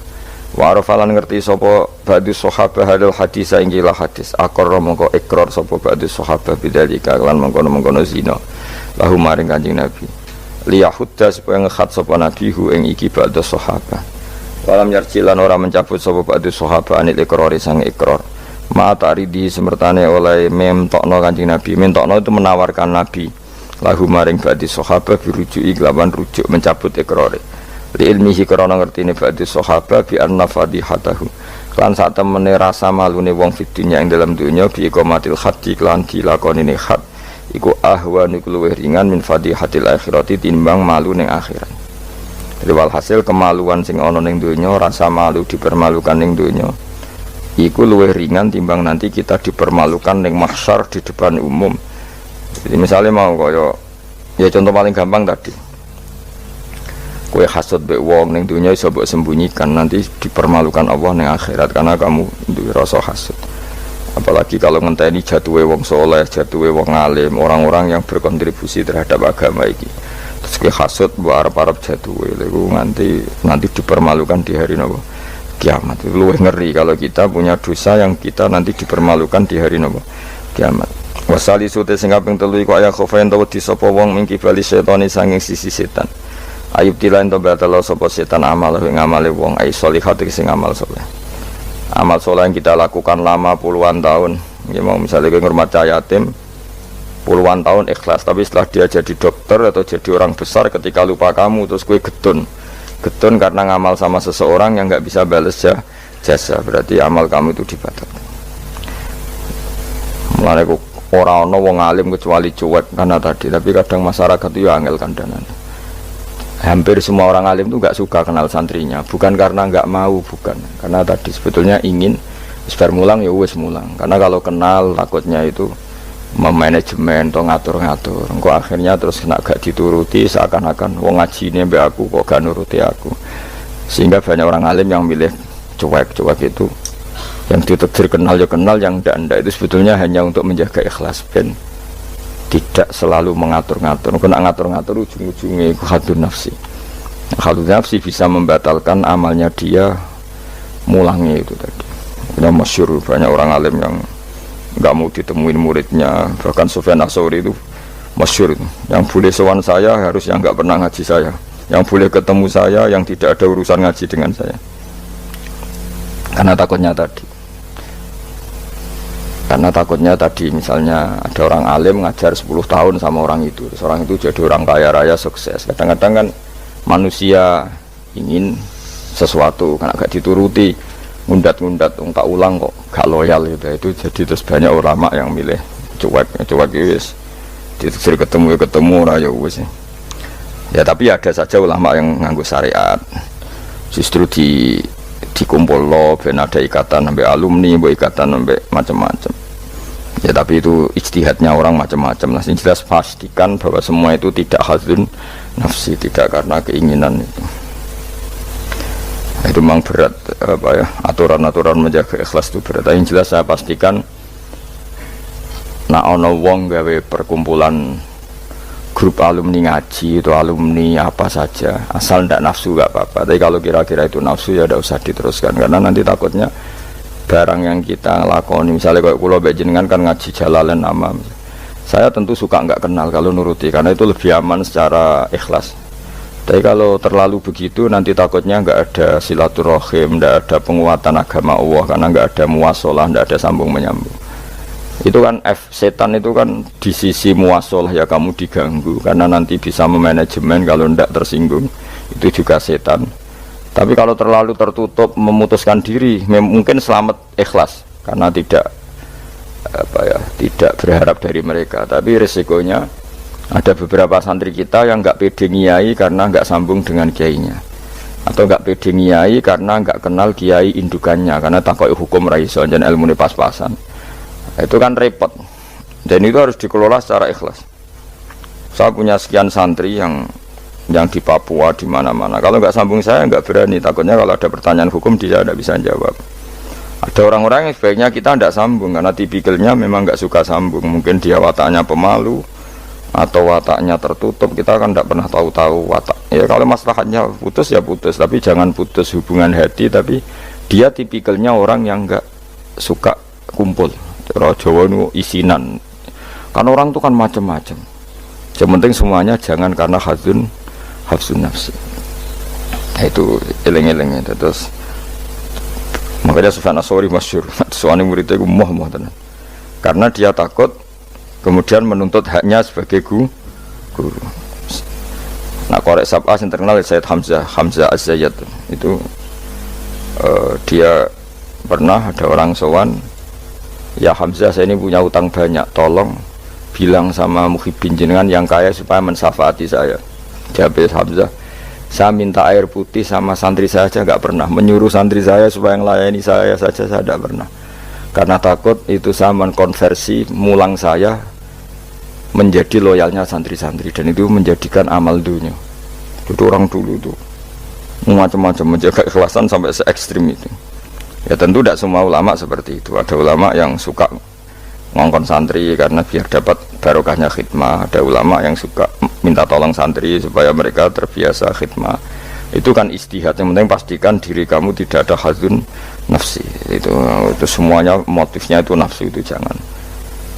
Wa arafalan ngerti sapa ba'du sahabat hadal hadis ing gila hadis. Akor mongko ikrar sapa ba'du sahabat bidzalika lan mengkono-mengkono zina. Lahu maring Kanjeng Nabi. Liyahudda supaya ngekhat sapa nabi hu ing iki ba'du sahabat. Walam yarjilan ora mencabut sapa ba'du sahabat anil ikrar sang ikrar. Ma ta'ridi semertane oleh memtokno Kanjeng Nabi. Mentokno itu menawarkan Nabi lahu maring ba'di sahabat birujuki kelawan rujuk mencabut ikrare li ilmihi karena ngertine ba'di sahabat bi anna fadihatahu lan sak temene rasa malune wong fid dunya ing dalam dunya bi iqamatil haddi lan dilakonine had iku ahwan iku luwih ringan min fadihatil akhirati timbang malu ning akhirat. Jadi walhasil kemaluan sing ana ning dunya rasa malu dipermalukan ning dunya iku luwih ringan timbang nanti kita dipermalukan ning mahsyar di depan umum. Jadi misalnya mau kaya ya contoh paling gampang tadi kowe hasud mbek wong ning dunya iso mbok sembunyikan nanti dipermalukan Allah ning akhirat karena kamu duwe rasa hasud. Apalagi kalau ngenteni jatuhe wong soleh, jatuhe wong alim, orang-orang yang berkontribusi terhadap agama iki. Terus kowe hasud mbok arep-arep jatuhe lho nanti dipermalukan di hari napa kiamat. Luwih ngeri kalau kita punya dosa yang kita nanti dipermalukan di hari napa kiamat. Wasali sute sing kaping 3 iku aya khofen tawa disapa wong mingki bali setane sanging sisi setan. Ayub dilan to batalo sapa setan amal ing amale wong ai sholihat sing amal saleh. Amal saleh yang kita lakukan lama puluhan tahun. Ya mau misalnya kowe ngurmat yatim puluhan tahun ikhlas tapi setelah dia jadi dokter atau jadi orang besar ketika lupa kamu terus kowe getun karena ngamal sama seseorang yang enggak bisa balas jasa berarti amal kamu itu dibatalkan. Mulane orang wong alim kecuali cuek karena tadi, tapi kadang masyarakat itu ya angel kandanan. Hampir semua orang alim itu nggak suka kenal santrinya, bukan karena nggak mau, bukan karena tadi sebetulnya ingin sebar mulang ya wes mulang. Karena kalau kenal takutnya itu memanajemen atau ngatur-ngatur. Engko akhirnya terus kena gak dituruti seakan-akan wong ngaji ini mbak aku kok gak nuruti aku. Sehingga banyak orang alim yang milih cuek itu. Yang ditakdir kenal ya kenal, yang ndak itu sebetulnya hanya untuk menjaga ikhlas ben tidak selalu mengatur-ngatur. Kena ngatur-ngatur ujung-ujungnya itu hadun nafsi. Hadun nafsi bisa membatalkan amalnya dia mulangnya itu tadi. Yang masyhur banyak orang alim yang nggak mau ditemuin muridnya, bahkan Sufyan Ats-Tsauri itu masyhur itu. Yang boleh sowan saya harus yang nggak pernah ngaji saya. Yang boleh ketemu saya yang tidak ada urusan ngaji dengan saya. Karena takutnya tadi misalnya ada orang alim ngajar 10 tahun sama orang itu, orang itu jadi orang kaya raya sukses. Kadang-kadang kan manusia ingin sesuatu karena gak dituruti, ngundat-ngundat tak ulang kok gak loyal gitu. Itu jadi terus banyak ulama yang milih cuek wis diteksir ketemu raya wis. Ya tapi ada saja ulama yang nganggo syariat justru dikumpul lo ben ada ikatan sampai alumni, ikatan sampai macam-macam. Ya tapi itu ijtihadnya orang macam-macam lah. Yang jelas pastikan bahwa semua itu tidak hadun nafsi, tidak karena keinginan itu. Itu memang berat aturan-aturan menjaga ikhlas itu berat. Yang jelas saya pastikan nak ono wong gawe perkumpulan grup alumni ngaji itu alumni apa saja asal ndak nafsu gak apa-apa. Tapi kalau kira-kira itu nafsu ya tidak usah diteruskan karena nanti takutnya barang yang kita lakoni misalnya kalau kulo bejenengan kan ngaji Jalalain Amam, saya tentu suka nggak kenal kalau nuruti karena itu lebih aman secara ikhlas. Tapi kalau terlalu begitu nanti takutnya nggak ada silaturahim, nggak ada penguatan agama Allah, karena nggak ada muasalah, nggak ada sambung menyambung. Itu kan setan itu kan di sisi muasalah ya kamu diganggu, karena nanti bisa memanajemen kalau ndak tersinggung, itu juga setan. Tapi kalau terlalu tertutup memutuskan diri, mungkin selamat ikhlas karena tidak tidak berharap dari mereka. Tapi resikonya ada beberapa santri kita yang nggak pede ngiyai karena nggak sambung dengan kiainya, atau nggak pede ngiyai karena nggak kenal kiai indukannya, karena takut hukum raiso dan ilmu pas-pasan. Itu kan repot, dan itu harus dikelola secara ikhlas. Saya punya sekian santri yang di Papua, di mana-mana. Kalau nggak sambung saya nggak berani, takutnya kalau ada pertanyaan hukum dia tidak bisa jawab. Ada orang-orang yang sebaiknya kita tidak sambung karena tipikalnya memang nggak suka sambung. Mungkin dia wataknya pemalu atau wataknya tertutup, kita kan tidak pernah tahu-tahu watak. Ya kalau masalahnya putus ya putus, tapi jangan putus hubungan hati. Tapi dia tipikalnya orang yang nggak suka kumpul. Cara Jawa itu isinan. Kan orang itu kan macam-macam. Yang penting semuanya jangan karena hafsun nafsi. Nah, itu eleng-eleng itu. Terus makanya Sufyan Ats-Tsauri masyhur, soalnya muridnya itu moh tenan. Karena dia takut kemudian menuntut haknya sebagai guru. Nah, korek sab'ah yang terkenal Sayyid Hamzah Az-Zayyad itu dia pernah ada orang sowan, ya Hamzah, saya ini punya utang banyak, tolong bilang sama Muhyiddin jenengan yang kaya supaya mensafaati saya. Jawab Hamzah, saya minta air putih sama santri saya saja nggak pernah, menyuruh santri saya supaya melayani saya saja saya tidak pernah, karena takut itu saya mengkonversi mulang saya menjadi loyalnya santri-santri, dan itu menjadikan amal dunia. Itu orang dulu itu macam-macam menjaga ikhlasan sampai se ekstrim itu. Ya tentu tidak semua ulama seperti itu. Ada ulama yang suka ngongkon santri karena biar dapat barokahnya khidmah. Ada ulama yang suka minta tolong santri supaya mereka terbiasa khidmah. Itu kan istihad. Yang penting pastikan diri kamu tidak ada hadzun nafsi. Itu semuanya motifnya itu nafsu, itu jangan.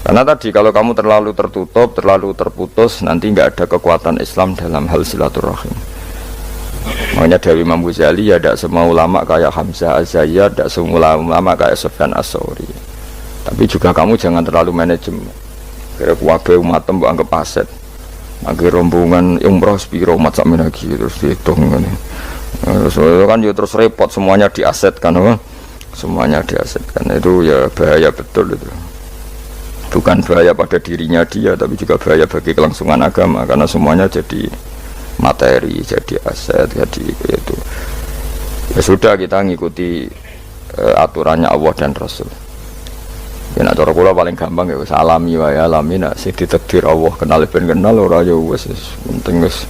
Karena tadi kalau kamu terlalu tertutup, terlalu terputus, nanti nggak ada kekuatan Islam dalam hal silaturahim. Makanya dari Imam Ghazali ya tidak semua ulama kayak Hamzah Az-Zayyad, tidak semua ulama kayak Sufyan Ats-Tsauri. Tapi juga kamu jangan terlalu manajemen. Kira kuwabe umatem mbok anggap aset. Akhir rombongan umroh sepiro umat sakmen lagi terus dihitung ngene. Terus kan ya terus repot, semuanya diasetkan, apa? Semuanya diasetkan. Itu ya bahaya betul itu. Bukan bahaya pada dirinya dia, tapi juga bahaya bagi kelangsungan agama, karena semuanya jadi materi, jadi aset, jadi itu. Ya sudah, kita ngikuti aturannya Allah dan Rasul. Ya nak cara kula paling gampang ya wis alami wae, alami nak sing ditakdir Allah, kenal ben kenal ora ya wis penting wis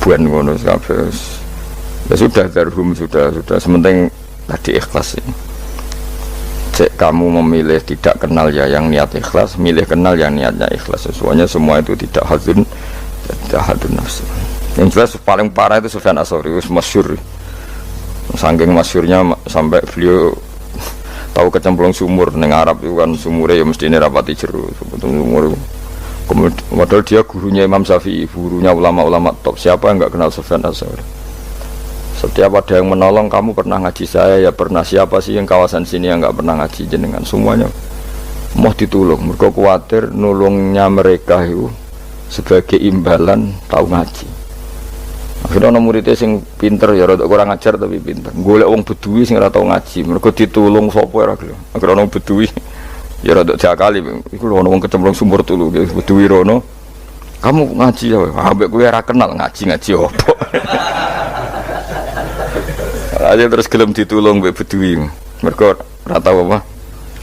buan ngono kabeh. Ya sudah, darhum sudah sementing tadi ikhlas ini. Cek kamu memilih tidak kenal ya yang niat ikhlas, milih kenal yang niatnya ikhlas. Semuanya semua itu tidak hadzun nafsu. Yang jelas paling parah itu Sufyan Ats-Tsauri, itu masyhur. Saking masyhurnya sampai beliau tahu kecemplung sumur neng Arab itu kan sumurnya ya mesti ini rapati jeru sumur itu. Padahal dia gurunya Imam Syafi'i, gurunya ulama-ulama top. Siapa yang nggak kenal Sufyan Ats-Tsauri? Setiap ada yang menolong, kamu pernah ngaji saya ya pernah, siapa sih yang kawasan sini yang nggak pernah ngaji jenengan, semuanya mau ditolong. Mereka khawatir nulungnya mereka itu sebagai imbalan tahu ngaji. Akhirnya orang muridnya sing pinter ya rada kurang ajar tapi pinter, golek wong bedui sing ora tau ngaji, mereka ditulung sapa ora gelem. Akhirnya orang bedui ya rada jakali, iku lho wong kecemplung sumur tulu bedui rono, kamu ngaji ya, ambek kowe ora kenal ngaji opo. Aja terus gelem ditulung mbek bedui. Mergo ora tau apa.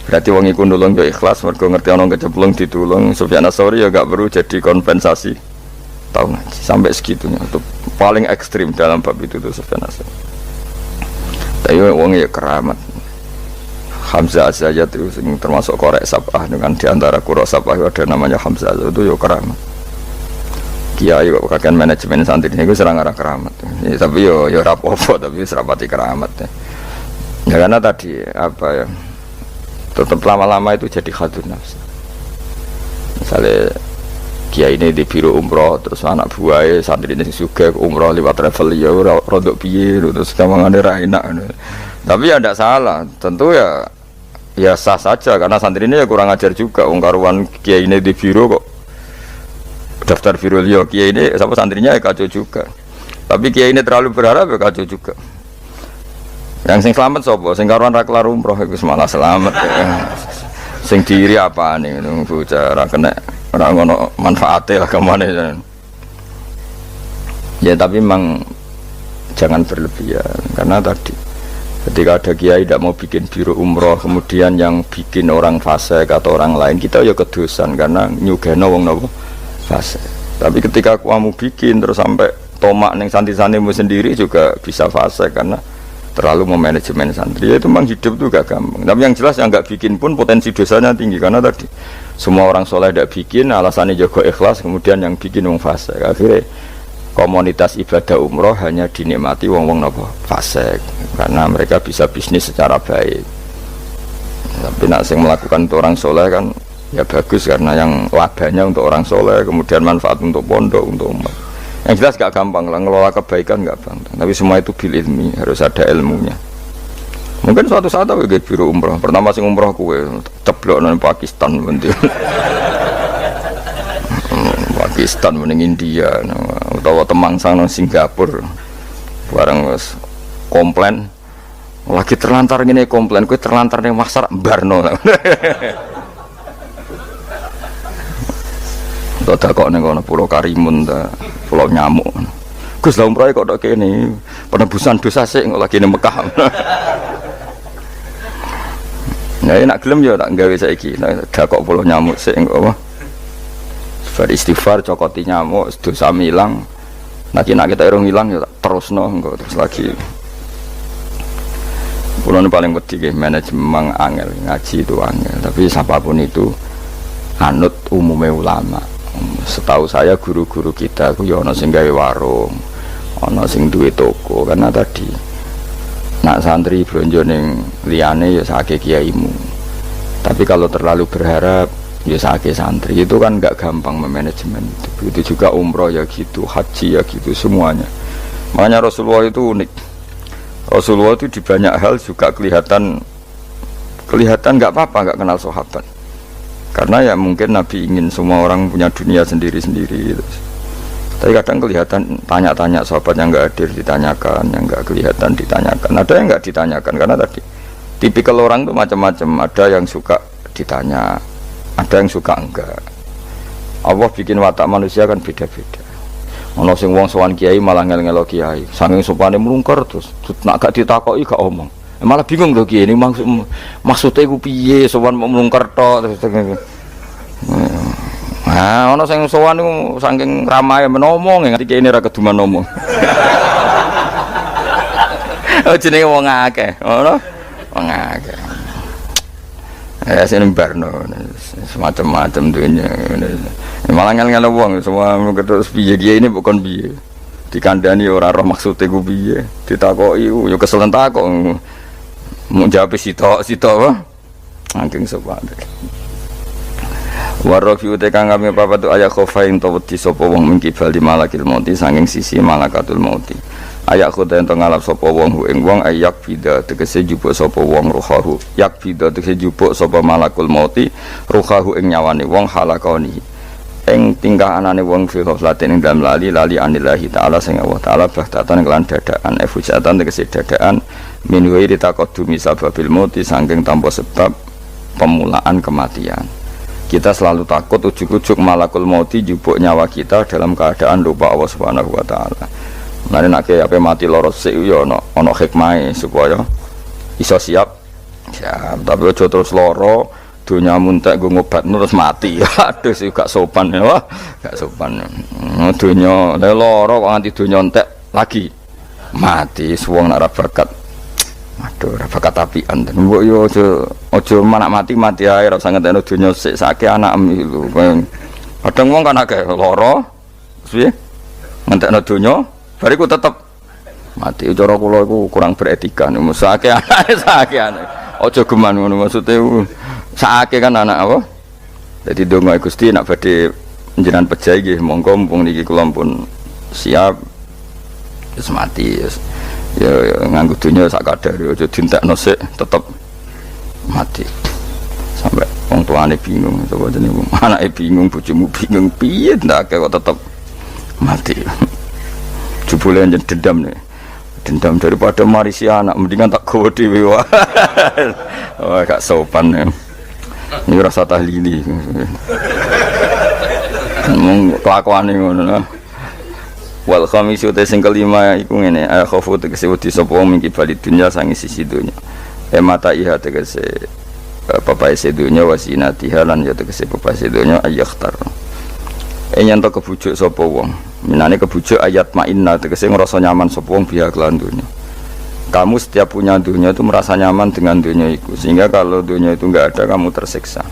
Berarti wong iku nulung yo ikhlas, mergo ngerti ana kecemplung ditulung. Sufyan Ats-Tsauri ya gak perlu jadi kompensasi. Tahu ngaji sampai segitunya. Itu paling ekstrim dalam bab itu tuh Sufyan Ats-Tsauri. Tapi wong ya keramat. Hamzah Az-Zayyad itu termasuk korek sab'ah, dengan diantara qura sab'ah ada namanya Hamzah, itu yo keramat. Kiai kok kakek manajemen santri ini gue serang arah keramat ya, tapi yo rapopo tapi serapati keramat ya karena tadi apa ya tetap lama-lama itu jadi hadzun nafs. Misalnya kiai ini di biro umroh terus anak buahnya santri ini juga umroh lewat travel ya rodok piye terus gampangane ra enak. Tapi ya ndak salah, tentu ya sah saja karena santri ini ya kurang ajar juga wong karuan kiai ini di biro kok daftar biro liya kiai ini sama santrinya ya kacau juga. Tapi kiai ini terlalu berharap ya kacau juga. Yang sing selamat sapa? Sing karuan ra kelar umroh iku malah selamat ya. Sing diri apa nih bocah ra kena ora ngono manfaate lah kemana ya. Tapi memang jangan berlebihan karena tadi ketika ada kiai tidak mau bikin biro umroh kemudian yang bikin orang fasik atau orang lain kita ya kedosan karena nyugeno wong nopo fasik. Tapi ketika kamu bikin terus sampai tomak ning santri-santrimu sendiri juga bisa fasik karena terlalu memanajemen santri. Ya itu memang hidup tuh gak gampang. Tapi yang jelas yang gak bikin pun potensi dosanya tinggi karena tadi semua orang soleh tidak bikin alasannya jaga ikhlas kemudian yang bikin wong fasik. Akhirnya komunitas ibadah umroh hanya dinikmati wong-wong nopo fasik karena mereka bisa bisnis secara baik. Tapi nak sing melakukan untuk orang soleh kan ya bagus karena yang labanya untuk orang soleh kemudian manfaat untuk pondok untuk umat. Yang jelas gak gampang lah ngelola kebaikan gak gampang. Tapi semua itu bil ilmi harus ada ilmunya. Mungkin suatu saat aku ke biro umroh. Pertama sing umroh kue ceblok nang Pakistan bentuk. Pakistan mending India, atau Temangsang nang Singapura. Barang wis komplain. Lagi terlantar ngene komplain, kue terlantar ning pasar barno. Tak kok ning kono Pulau Karimun ta, Pulau Nyamuk. Gus lha umroh kok tok kene penebusan dosa sik kok lagi ning Mekah. Nah, nak gelem ya tak gawe saiki. Dak kok Pulau Nyamuk sik kok apa? Beristighfar cokoti nyamuk dosa milang. Nek kita irung ilang ya tak terusno engko terus lagi. Pulau paling wedi nggih manajemen angel, ngaji itu angel. Tapi siapapun itu anut umumnya ulama. Setahu saya guru-guru kita ku ya ana sing gawe warung, ana sing duwe toko karena tadi nak santri blonjo ning liyane ya sakake kiaimu. Tapi kalau terlalu berharap ya sakake santri itu kan enggak gampang memanajemen itu. Begitu juga umroh ya gitu, haji ya gitu semuanya. Makanya Rasulullah itu unik. Rasulullah itu di banyak hal juga kelihatan enggak apa-apa enggak kenal sahabat. Karena ya mungkin Nabi ingin semua orang punya dunia sendiri-sendiri gitu. Tapi kadang kelihatan tanya-tanya sahabat yang enggak hadir ditanyakan, yang enggak kelihatan ditanyakan. Ada yang enggak ditanyakan karena tadi tipikal orang itu macam-macam. Ada yang suka ditanya, ada yang suka enggak. Allah bikin watak manusia kan beda-beda. Ono sing wong sowan kiai malah ngel-ngelo kiai. Saking sopane mlungker terus nak gak ditakoki gak omong. Malah bingung lho kiai ini maksudnya iku piye sowan mau mlungker tok terus. Nah, ono sing sowan niku saking ramae menomong nganti kiai ini ra keduman ngomong. Oh jenenge wong akeh, ngono. Wong akeh. Ya sing barno semacam-macam dunya. Malah ngel-ngel wong semua terus piye kiai ini bukan piye. Dikandani ora roh maksude ku piye. Ditakoki yo kesel takok. Mau jawab sitok wah angking sopan warofi utekang kami papa tu ayat khofain tawati sopo wong mengkibal di malakil mauti sanging sisi malakatul mauti ayat khofain to ngalap sopo wong huing wong ayak bida tegese jupuk sopo wong ruhahu yak bida tegese jupuk sopo malakul mauti ruhahu ing nyawani wong halakoni ing tingkah anane wong fi ghaflatin ing dalam lali anillahi ta'ala sing Allah ta'ala bahtatan kelan dadaan efujatan tegese dadaan min ghairi taqaddumi sababil mauti saking tanpa sebab pemulaan kematian. Kita selalu takut ujuk-ujuk malakul mauti jupuk nyawa kita dalam keadaan lupa Allah Subhanahu wa taala. Mane nek ape mati loro sik yo ana hikmahe supaya iso siap. Siap, tapi aja terus loro donya muntek nggo ngobatno terus mati. Aduh sik gak sopan ya, wah. Gak sopan. Donya loro kok nganti donya entek lagi mati wong nek ora bakat. Aduh, ora bakat apian. Mbok yo aja manak mati ae ora usah ngentekno donya sik sake anakem lho. Kadang wong kan akeh lara. Piye? Ngentekno donya bariku tetep mati. Cara kula iku kurang beretika niku. Sake anake sake anake. Aja geman ngono maksude. Sake kan anak apa? Jadi donga Gusti nak badhe jenengan pejai nggih monggo mumpung niki kula pun siap wis mati ya nganggo dunya sak kadare aja dintekno sik tetep mati sampai wong tuane bingung sapa jenenge anake bingung bojomu bingung piye ndak kok tetep mati jebule njen dendam daripada marisi anak mendingan tak gowo dhewe wae wah gak sopan ya ini rasa tahlili ngomong kelakuane ngono wal khamisu te sing kelima iku ngene khofu tegese wedi sapa wong mingki bali dunya sangi sisi dunya mata iha tegese papae sedunya wasinatiha lan ya tegese papae sedunya ayakhtar yen to kebujuk sapa wong minane kebujuk ayat ma'inna tegese ngrasa nyaman sapa wong biha kelan dunya kamu setiap punya dunia itu merasa nyaman dengan dunia itu sehingga kalau dunia itu enggak ada kamu tersiksa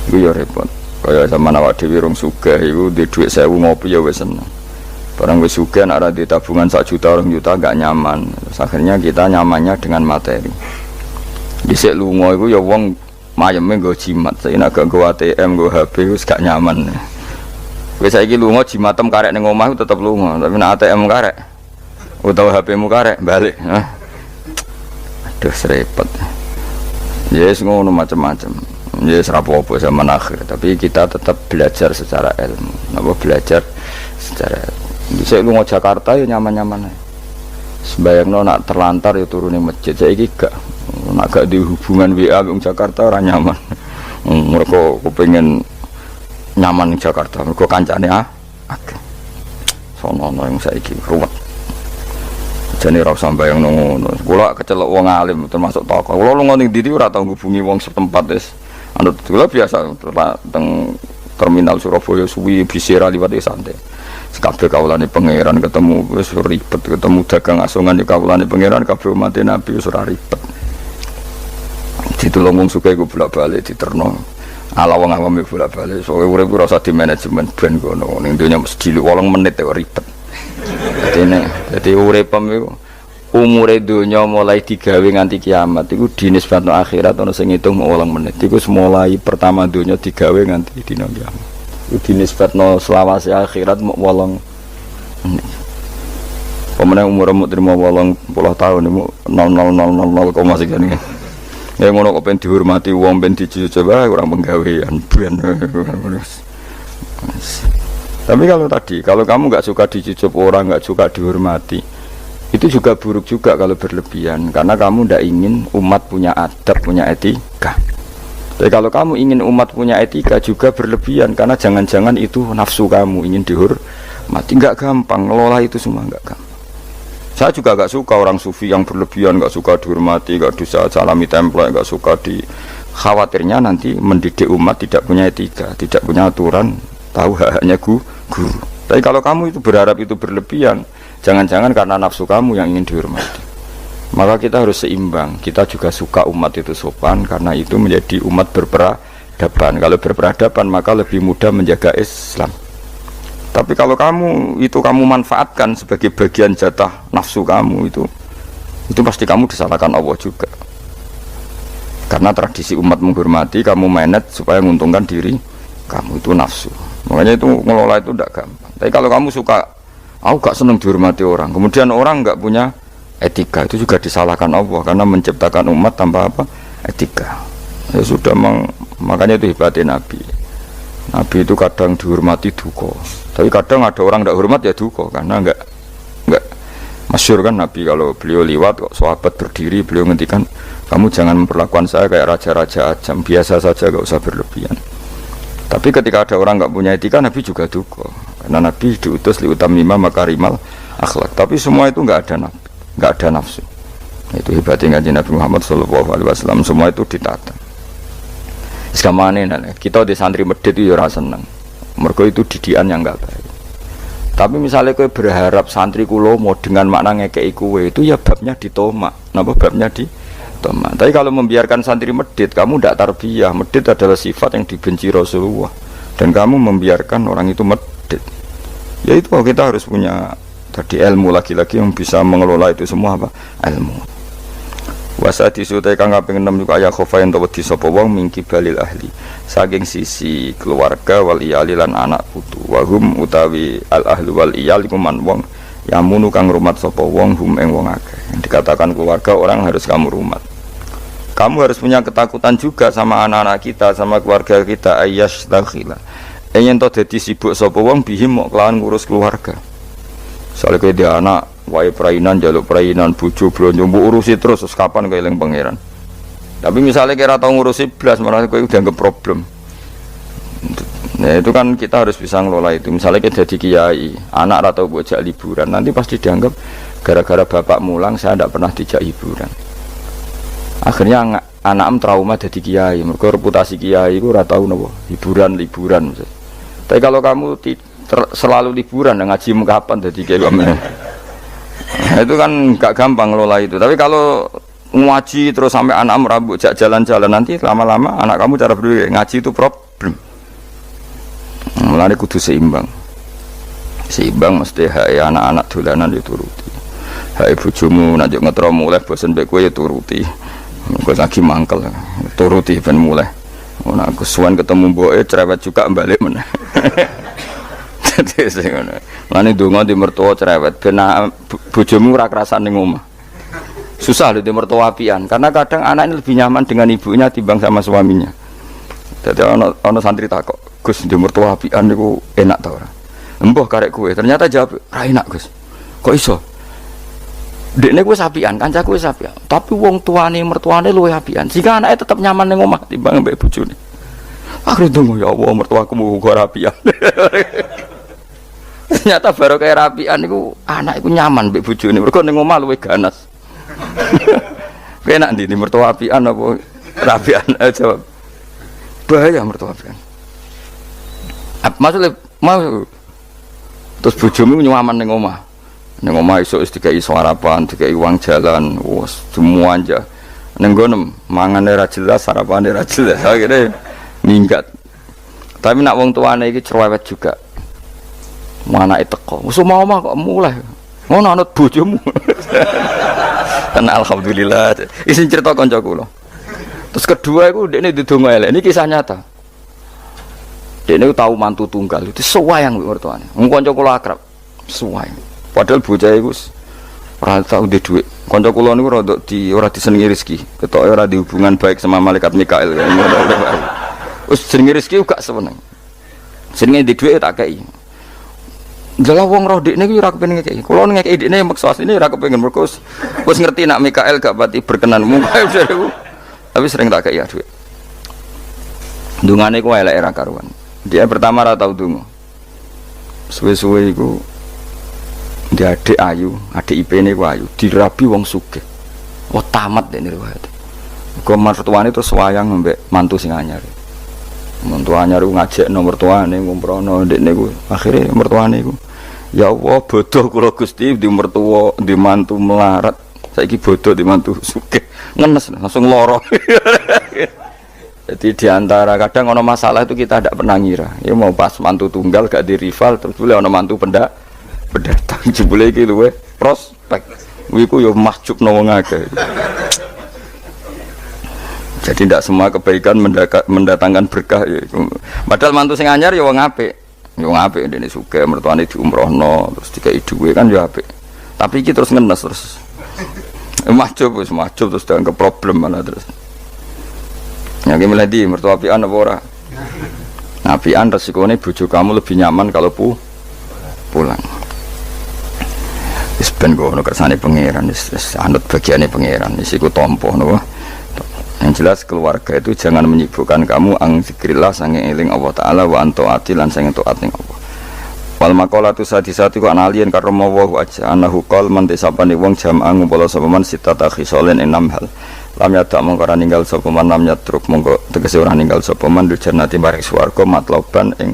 itu ya repot kaya sama awak dhewe rong sugih iku duwe dhuwit 1000 ngopi ya wis seneng. Barang wis sugih nek ora di tabungan 1 juta 2 juta enggak nyaman. Terus akhirnya kita nyamannya dengan materi. Dhisik lunga iku ya wong mayeme nggo jimat, saiki nek gak nggo ATM, nggo HP wis gak nyaman. Wis saiki lunga jimatem karek ning omah tetep lunga, tapi nek ATM karek utawa HP-mu karek balik. Aduh repot. Yes ngono macam-macam. Ya serapopo zaman akhir, tapi kita tetap belajar secara ilmu. Napa belajar secara bisa lu mau Jakarta ya nyaman-nyaman aja. Sebayangno nak terlantar ya turun di masjid. Saiki gak nak gak di hubungan WA wong Jakarta ora nyaman. Mereka kepengin nyaman di Jakarta. Mereka kancane akeh. Sono yang saiki ruwet. Jane ora usah mbayangno ngono. Kula kecelok wong alim termasuk tokoh. Kula lunga ning ndi ora tau ngubungi wong setempat wis. Anut kula biasa teng terminal Surabaya suwi bisira liwat santai. Kabeh kawulane pangeran ketemu wis ribet, ketemu dagang asongan ya kawulane pangeran, kabeh umat Nabi wis ora ribet. Ditulung wong sugih iku bolak-balik diterno. Ala wong awam bolak-balik. Soale urip ora usah di manajemen ben ngono. Ning donya mesti 8 menit kok ribet. Dadi uripem iku umure donya mulai digawe nganti kiamat iku dinisbatno akhirat ana sing ngitung 8 menit. Iku mulai pertama donya digawe nganti dina kiamat. Iku dinisbatno selawase akhirat mok 8 menit. Pemenang umur terima 80 tahun iku 0000 sekian. Ya ngono kok ben dihormati wong ben dicoba kurang penggawean ben. Tapi kalau kamu nggak suka dicucup orang, nggak suka dihormati, itu juga buruk juga kalau berlebihan, karena kamu tidak ingin umat punya adab, punya etika. Tapi kalau kamu ingin umat punya etika juga berlebihan, karena jangan-jangan itu nafsu kamu ingin dihormati. Nggak gampang, ngelola itu semua nggak gampang. Saya juga nggak suka orang sufi yang berlebihan, nggak suka dihormati, nggak bisa salami template, nggak suka di. Khawatirnya nanti mendidik umat tidak punya etika, tidak punya aturan, tahu hanya guru. Tapi kalau kamu itu berharap itu berlebihan, jangan-jangan karena nafsu kamu yang ingin dihormati. Maka kita harus seimbang. Kita juga suka umat itu sopan, karena itu menjadi umat berperadaban. Kalau berperadaban maka lebih mudah menjaga Islam. Tapi kalau kamu manfaatkan sebagai bagian jatah nafsu kamu, itu pasti kamu disalahkan Allah juga. Karena tradisi umat menghormati, kamu manage supaya menguntungkan diri kamu, itu nafsu. Makanya itu ngelola itu tidak gampang. Tapi kalau kamu suka, aku gak seneng dihormati orang, kemudian orang gak punya etika, itu juga disalahkan Allah karena menciptakan umat tanpa etika. Ya sudah, makanya itu hebatnya Nabi. Nabi itu kadang dihormati duka, tapi kadang ada orang tidak hormat ya duka, karena enggak masyhur kan Nabi kalau beliau liwat kok sahabat berdiri, beliau ngendikan, kamu jangan memperlakukan saya kayak raja-raja ajam, biasa saja, gak usah berlebihan. Tapi ketika ada orang nggak punya etika, Nabi juga duka, karena Nabi diutus liutamima makarimal akhlak. Tapi semua itu nggak ada nafsu. Itu hebatnya Nabi Muhammad SAW. Semua itu ditata. Sekarang kita di santri medit itu ya seneng. Mergo itu didikan yang nggak baik. Tapi misalnya kowe berharap santri kulo mau dengan makna ngekei kowe, itu ya babnya ditomak. Napa babnya di tapi kalau membiarkan santri medit, kamu tidak tarbiyah. Medit adalah sifat yang dibenci Rasulullah, dan kamu membiarkan orang itu medit. Ya itu kita harus punya tadi ilmu lagi-lagi yang bisa mengelola itu semua, apa ilmu. Wasa disute kang kaping 6 juga ya khofa ento wedi sapa wong mingki balil ahli saking sisi keluarga wal iyali lan anak putu wahum utawi al ahli wal iyal iku man wong yamunu kang rumat sapa wong hum ing wong akeh. Yang dikatakan keluarga orang harus kamu rumat. Kamu harus punya ketakutan juga sama anak-anak kita, sama keluarga kita ayyash dakhila. Yen to dadi sibuk sapa wong bihim mok kelawan ngurus keluarga. Soale kowe dia anak wae perainan jaluk perainan bojo blonjo mbok urusi terus kapan kowe eling pangeran. Tapi misalnya kira tau ngurusi blas malah kowe dianggap problem. Nah itu kan kita harus bisa ngelola itu. Misalnya kita jadi kiai, anak atau bocah liburan, nanti pasti dianggap gara-gara bapak mulang saya tidak pernah dijak hiburan. Akhirnya anak trauma jadi kiai, mereka reputasi kiai itu ora tau napa hiburan. Tapi kalau kamu selalu liburan ngaji kapan jadi kiai kamu? Nah, itu kan gak gampang ngelola itu. Tapi kalau ngaji terus sampai anak merambut jalan-jalan, nanti lama-lama anak kamu cara berpikir ngaji itu problem. Mulane kudu seimbang mesti hak anak-anak dolanan dituruti, hak bojomu nek ngetro mulai bosen mbek kowe ya turuti, engko lagi mangkel turuti ben mulai ora kesuwen ketemu mboke cerewet juga balik meneh. Dadi sing ngono lane donga di mertua cerewet ben bojomu ora kerasan ning omah. Susah lho di mertua apian karena kadang anak ini lebih nyaman dengan ibunya timbang sama suaminya. Dadi ana santri takok, Gus di mertua apian niku enak ta ora? Embuh karek kowe. Ternyata jawab, "Ra enak, Gus." Kok iso? Dekne wis apian, kancaku wis apian. Tapi wong tuane mertuane luwih apian. Jika anake tetep nyaman ning omah timbang mbek bojone. Akhire ndonga ya Allah mertuaku muga ora apian. Ternyata baru kayak rapian niku anak iku nyaman mbek bojone. Mergo ning omah luwih ganas. Enak ndi mertua apian apa rapian? Jawab. Bahaya mertua apian. Maksudnya mau terus bojomu nyaman ning omah. Ning omah iso wis dikai sarapan, dikai uang jalan, wis semua aja. Ning ngono mangane ra jelas, sarapane ra jelas. Akhire minggat. Tapi nak wong tuane iki cerewet juga. Anake teko. Wis omah kok mulai. Ngono anut bojomu. Kan alhamdulillah. Isin cerita kanca kula. Terus kedua iku ndekne didonga elek. Ini kisah nyata. Dekne tahu mantu tunggal itu sewayang mertuane. Wong kanca kula akrab. Sewayang. Padahal bocah iku ora tau ndek dhuwit. Kanca kula niku ora disenengi rezeki. Ketoke ora di hubungan baik sama malaikat Mikail. Wis jenenge rezeki gak seneng. Jenenge ndek dhuwit tak kei. Jalah wong roh dekne iki ora kepengin ngekeki. Kula ngekeki dekne maksa asline ora kepengin mergo wis ngerti nak Mikail gak pati berkenan mungkae. Tapi sering tak kei dhuwit. Dungane ku elek ra karuan. Dia pertama ora tau donga. Suwe-suwe iku dia adik ayu, adik IP-ne ku ayu, dirabi wong sugih. Oh tamat dene riwayat. Kok mertuane terus wayang mbek mantu sing anyar. Mantu anyar ku ngajekno mertuane ngumprono ndekne ku. Akhire mertuane ku ya Allah bodoh kula Gusti di mertua di mantu melarat. Saiki bodoh di mantu sugih. Ngenes langsung lara. Jadi diantara kadang ono masalah itu kita tidak pernah ngira. Ya mau pas mantu tunggal gak di rival terus boleh ono mantu pendatang jebule iki luwe prospek. Iku yo mahjub wong akeh. Jadi tidak semua kebaikan mendatangkan berkah ya. Padahal mantu sing anyar ya wong apik. Ya wong apik dene sugih mertuane diumrohno terus dikai dhuwit kan ya apik. Tapi iki terus ngenes terus. Mahjub terus dianggap problem malah terus. Ya gimana di mertua apian apa ora? Nah, apian resikonya bojo kamu lebih nyaman kalau pulang. Wis ben ngono kersane pangeran, wis anut bagiane pangeran. Wis iku tampa napa. Yang jelas keluarga itu jangan menyibukkan kamu ang zikrillah sange eling Allah taala wa antaati lan sange taat ning Allah. Wal maqalatu sadisati ku analien karo mawa aja anahu qol man desapane wong jamaah ngumpul sapa man sitata khisolen 6 hal. Lam yadak mongko ora ninggal sapa man lam yatruk mongko tegese ora ninggal sapa man dujanati maring swarga matloban ing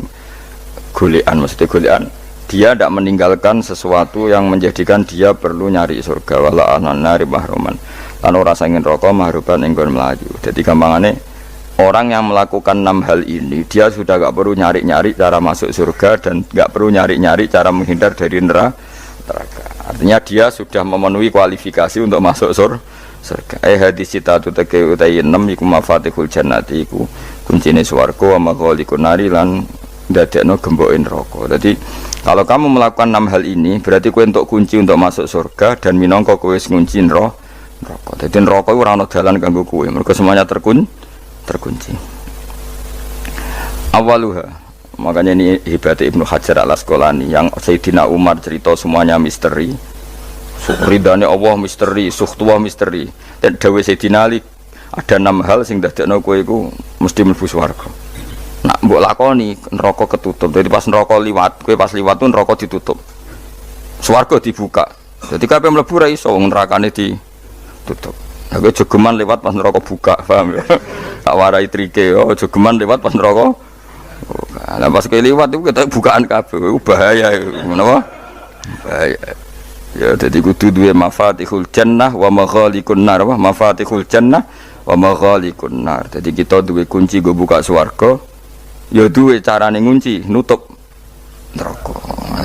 golekan mesti golekan dia tidak meninggalkan sesuatu yang menjadikan dia perlu nyari surga wala anari mahruman lan ora sangin roko mahruban ing nggon mlayu. Dadi gampangane orang yang melakukan 6 hal ini dia sudah gak perlu nyari-nyari cara masuk surga dan gak perlu nyari-nyari cara menghindar dari neraka. Artinya dia sudah memenuhi kualifikasi untuk masuk surga. Hadis cita tu teke utai 6 iku mafatihul jannati iku kuncine swarga wa maghaliqun nari lan ndadekno gemboke neraka. Dadi kalau kamu melakukan 6 hal ini berarti kowe entuk kunci untuk masuk surga dan minangka kowe wis ngunci neraka. Dadi neraka iku ora ana dalan kanggo kowe. Mergo semuanya terkunci. Awaluha. Makanya ini hebatnya Ibnu Hajar al-Asqalani yang Sayyidina Umar cerita semuanya misteri. Ridane Allah misteri, sukhtuwah misteri. Dan dawuh Sayyidina Ali ada 6 hal sing dadekno kowe iku mesti mlebu swarga. Nak mbok lakoni neraka ketutup. Jadi pas neraka liwat, kowe pas liwat tuh neraka ditutup. Swarga dibuka. Jadi kabeh mlebu ra iso wong nerakane ditutup. Nah, kowe jogeman lewat pas neraka buka, paham ya? Tak warai trike yo, jogeman lewat pas neraka. Nah pas kowe liwat iku ketok bukaan kabeh, bahaya ngono apa? Bahaya. Ya jadi kudu duwe mafatihul jannah wa maghaliqun nar, mafatihul jannah wa maghaliqun nar. Jadi kita duwe kunci go buka swarga, ya duwe carane ngunci, nutup neraka.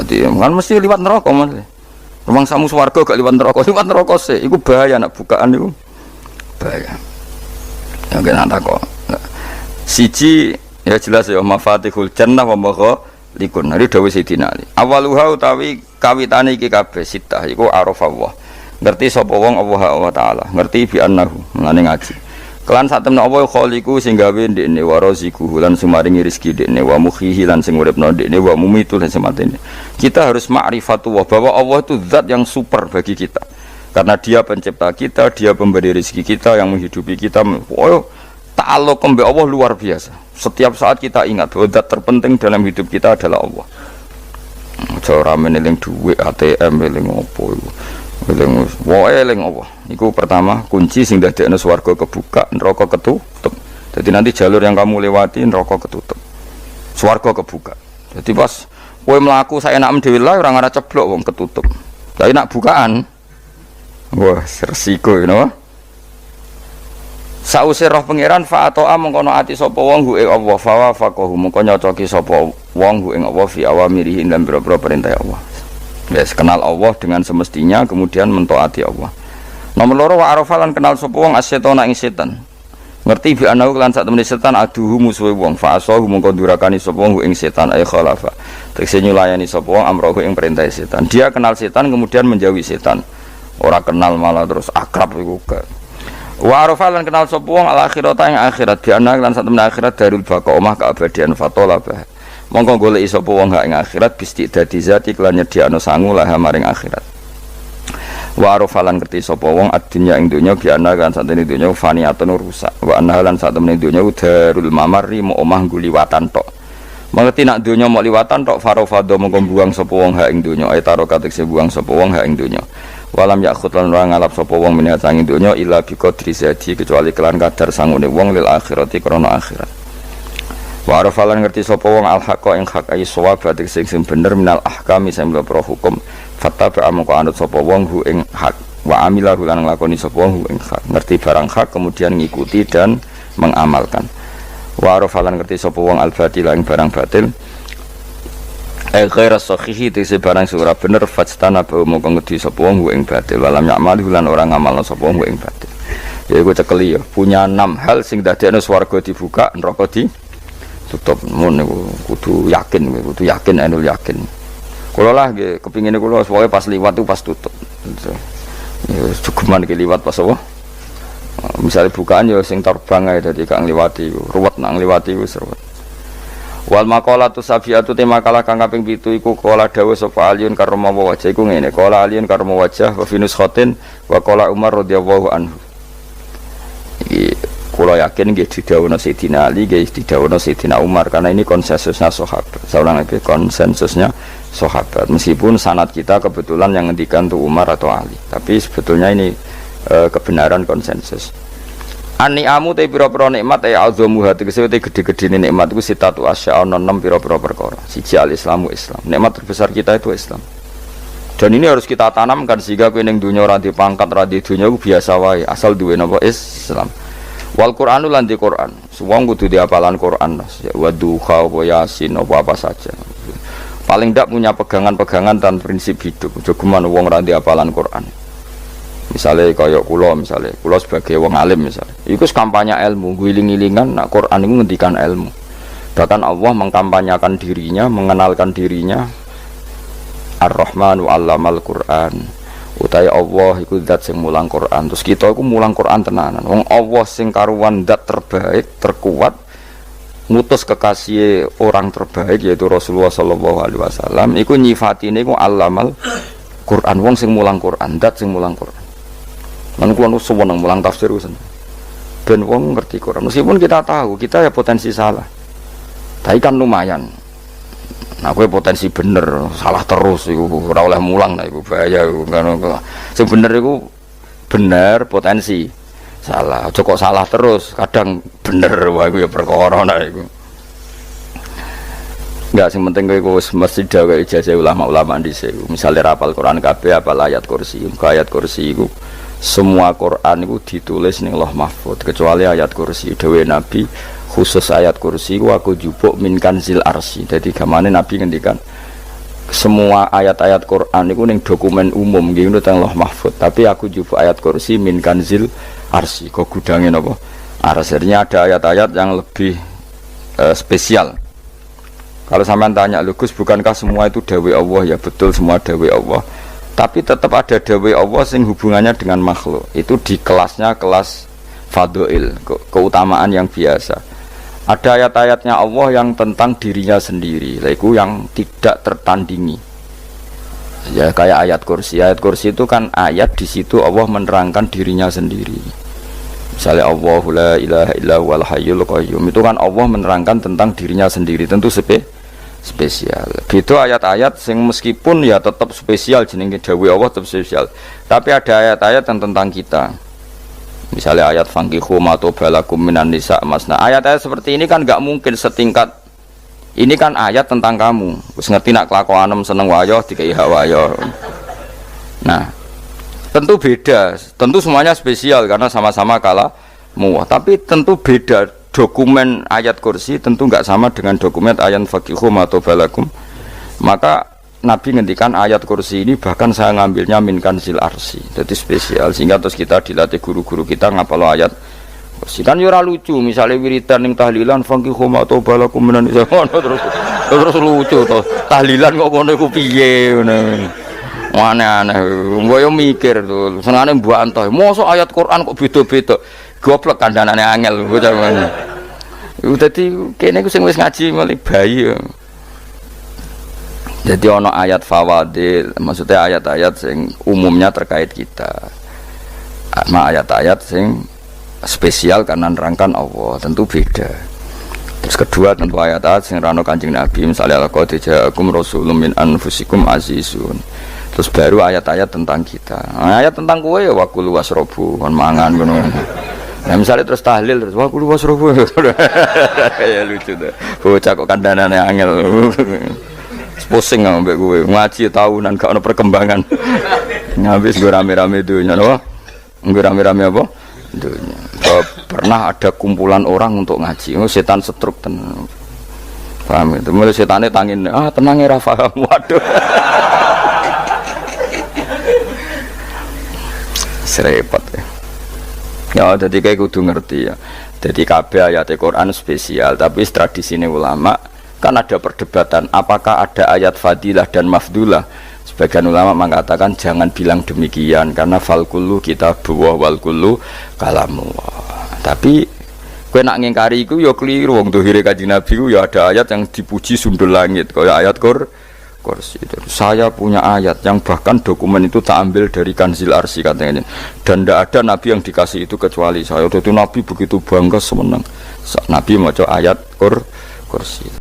Jadi kan mesti liwat neraka Mas. Rumang samu swarga gak liwat neraka sih, iku bahaya nak bukaan iku. Bahaya. Ya kena takok. Siji ya jelas ya mafatihul jannah wa maghaliqun nar dawuh Sayyidina Ali. Awaluha utawi kawitane iki kabeh sitah iku arafallah. Ngerti sapa wong Allah taala, ngerti bi annahu ngene ngaji. Kelan sak temne apa khaliqu sing gawe ndekne wa raziquhu lan sumaringi rezeki ndekne wa mukhihi lan sing uripno ndekne wa mumitu lan sematene. Kita harus ma'rifatullah bahwa Allah itu zat yang super bagi kita. Karena dia pencipta kita, dia pemberi rezeki kita, yang menghidupi kita. Oh, ta'alluq mbek Allah luar biasa. Setiap saat kita ingat bahwa zat terpenting dalam hidup kita adalah Allah. Cara meneling duit ATM eling opo iku. Eling wae eling apa? Iku pertama kunci sing dadekno swarga kebuka, neraka ketutup. Jadi nanti jalur yang kamu lewati neraka ketutup. Swarga kebuka. Jadi pas kowe mlaku saenakmu dhewe lah ora ngara ceblok wong ketutup. Tapi nak bukaan wah resiko ngono. Sause roh pangeran fa ata'a mengkono ati sapa wong hu ing Allah fa wafaqahu mengko nyocoki sapa wong hu ing Allah fi awamirihi lan boro perintah Allah. Wes kenal Allah dengan semestinya kemudian mentaati Allah. Nomor loro wa arafalan kenal sapa wong asyetona ing setan. Ngerti bi anahu lan sak temene setan aduhu musuhe wong fa asahu mengko durakani sapa wong ing setan ay khalafa. Tegese nyulayani sapa wong amrohu ing perintah setan. Dia kenal setan kemudian menjauhi setan. Ora kenal malah terus akrab iku gak. Wa arafalan kenal sapa wong al akhirata ing akhirat bi anahu lan sak temene akhirat darul baqa omah keabadian fatolabah. Mongko goleki sapa wong hak ing akhirat bisti dadi zati kelan nyediakno sangu lah maring akhirat. Wa arafalan ngerti sapa wong ad-dunya ing donya bi ana kan satene donya faniyatun rusak. Wa ana lan satemene donya darul mamarri mo omah guliwatan tok. Mengerti nak donya mok liwatan tok farofado mongko buang sapa wong hak ing donya ay taro katekse buang sapa wong hak ing donya. Walam yakhut lan ora ngalap sapa wong minat sang ing donya illa bi qadri zati kecuali kelan kadar sangune wong lil akhirati krana akhirat. Wa arafalan ngerti sapa wong al haqqa ing hak ay sawab sing bener minal ahkami sing pro hukum fattaba amko anut sapa wong hu ing hak wa amilahu lan nglakoni sapa wong hu ing hak ngerti barang hak kemudian ngikuti dan mengamalkan. Wa arafalan ngerti sapa wong al batil ing barang batil ghairas sahihi tese barang sing ora bener fastana ba moko ngerti sapa wong hu ing batil walam ya'mal lan ora ngamalno sapa wong hu ing batil. Ya iku cekeli ya punya 6 hal sing dadekno swarga dibuka neraka tutup mun niku kudu yakin anul yakin. Kula lah nggih kepingine kula pokoke pas liwat itu pas tutup. Ya cukuman iki liwat pas apa? Misalnya bukaan ya sing terbang ae dadi kang liwati ruwet nang liwati wis ruwet. Wal maqalatu safiatu te makalah kang kaping 7 iku kala dawuh sapa aliyun karma wajah iku ngene. Kala aliyun karma wajah wa finus khotin wa kala Umar radhiyallahu anhu. Kula yakin nggih didhawuhna Sayyidina Ali, nggih didhawuhna Sayyidina Umar karena ini konsensusnya sahabat. Saulang iki konsensusnya sahabat. Meskipun sanad kita kebetulan yang ngendikan tuh Umar atau Ali, tapi sebetulnya ini kebenaran konsensus. An-ni'amu te pira-pira nikmat ya azamu hati tegese te gede-gedene nikmat iku sitatu asya ana 6 pira-pira perkara. Siji al-islamu Islam. Nikmat terbesar kita itu Islam. Dan ini harus kita tanamkan sehingga kowe ning dunya ora dipangkat, ora di dunya ku biasa wae, asal duwe napa Islam. Wal Qur'anu lan di Qur'an. Wong kudu diapalan Qur'an, wa duha wa yasin apa saja. Paling ndak punya pegangan-pegangan dan prinsip hidup. Jogeman wong ora diapalan Qur'an. Misalnya kaya kula sebagai wong alim misalnya, iku kampanye ilmu, guling-gilingan nak Quran itu ngendikan ilmu. Bahkan Allah mengkampanyakan dirinya, mengenalkan dirinya Ar-Rahmanu 'allamal Qur'an. Utai Allah iku zat sing mulang Quran. Terus kita iku mulang Quran tenanan. Wong Allah sing karuan zat terbaik, terkuat, ngutus kekasih orang terbaik yaitu Rasulullah sallallahu alaihi wasallam iku nyifatine iku 'allamal Quran, wong sing mulang Quran, zat sing mulang Quran. Lan kula nu seneng mulang tafsir usen. Ben wong ngerti Quran. Meskipun kita tahu kita ya potensi salah. Tapi kan lumayan. Nah, kowe potensi bener, salah terus iku ora oleh mulang, nah iku bahaya iku kan. Sing bener iku bener potensi. Salah, aja kok salah terus, kadang bener wae iku ya perkara nah iku. Enggak sing penting kowe mesti gawe ijazah ulama-ulama dhisik. Misale rapal Quran kabeh apal ayat kursi, ayat kursi iku semua Quran itu ditulis ning Lauh Mahfuz kecuali ayat kursi. Dewe Nabi khusus ayat kursi ku aku jupuk min kanzil arsy. Jadi gamane Nabi ngendikan semua ayat-ayat Quran itu ning dokumen umum nggih teng Lauh Mahfuz, tapi aku jupuk ayat kursi min kanzil arsy. Kok gudange napa? Arsy-nya ada ayat-ayat yang lebih spesial. Kalau sampean tanya, Gus, bukankah semua itu dawai Allah? Ya betul, semua dawai Allah. Tapi tetap ada dawai Allah sing hubungannya dengan makhluk. Itu di kelasnya kelas fadhil, keutamaan yang biasa. Ada ayat-ayatnya Allah yang tentang dirinya sendiri, itu yang tidak tertandingi. Ya kayak ayat kursi. Ayat kursi itu kan ayat di situ Allah menerangkan dirinya sendiri. Misalnya Allahu la ilaha illa huwal hayyul qayyum, itu kan Allah menerangkan tentang dirinya sendiri, tentu spesial. Itu ayat-ayat sing meskipun ya tetap spesial jenenge dawuh Allah tetap spesial. Tapi ada ayat-ayat yang tentang kita. Misalnya ayat fankihu ma tobalakum minan nisa masna. Ayat-ayat seperti ini kan enggak mungkin setingkat. Ini kan ayat tentang kamu. Wis ngerti nak kelakuanem seneng wayo dikai hak wayo. Nah, tentu beda. Tentu semuanya spesial karena sama-sama kalamu. Tapi tentu beda. Dokumen ayat kursi tentu enggak sama dengan dokumen ayat faqihu atau balakum. Maka Nabi ngendikan ayat kursi ini bahkan saya ngambilnya min kanzil arsy. Jadi spesial sehingga terus kita dilatih guru-guru kita ngapal ayat kursi. Kan yo ora lucu misalnya wiridan ning tahlilan faqihu atau balakum menan terus lucu to. Tahlilan kok ngono iku piye ngono. Aneh-aneh. Mbok yo mikir to. Senengane mbok antoh. Mosok ayat Quran kok beda-beda. Goblok kandhanane angel bocah ngono. Iku dadi kene ku sing wis ngaji mulai bayi. Jadi ono ayat fawadil, maksudnya ayat-ayat sing umumnya terkait kita. Ayat-ayat sing spesial karena nerangkan Allah, tentu beda. Terus kedua tentu ayat-ayat sing rano Kanjeng Nabi, misalnya laqad ja'akum rasulun min anfusikum azizun. Terus baru ayat-ayat tentang kita. Ayat tentang kowe ya waqul wasrobu, kon mangan ngono. Nah misalnya terus tahlil terus wah kulo wasrobu ya lucu tuh bocah kok kandhanane angel pusing ambek kowe ngaji tahunan gak ono perkembangan ngabis gue rame-rame dunya no? Gue rame-rame apa? Dunya. Pernah ada kumpulan orang untuk ngaji setan setruk tenan paham itu mulai setannya tangin tenangnya Rafa waduh serepot ya. Ya, jadi kayak kudu ngerti ya. Jadi kabeh ayat Quran spesial, tapi tradisi ini ulama kan ada perdebatan apakah ada ayat fadilah dan mafdulah. Sebagian ulama mengatakan jangan bilang demikian karena fal kullu kitabullah wal kullu kalamullah. Tapi kowe nak ngingkari iku ya keliru wong dohire Kanjeng Nabi ku ya ada ayat yang dipuji sundul langit kaya ayat kursi. Saya punya ayat yang bahkan dokumen itu tak ambil dari kanzil arsy katanya, dan tidak ada nabi yang dikasih itu kecuali saya. Itu nabi begitu bangga semenang Nabi maca ayat kursi.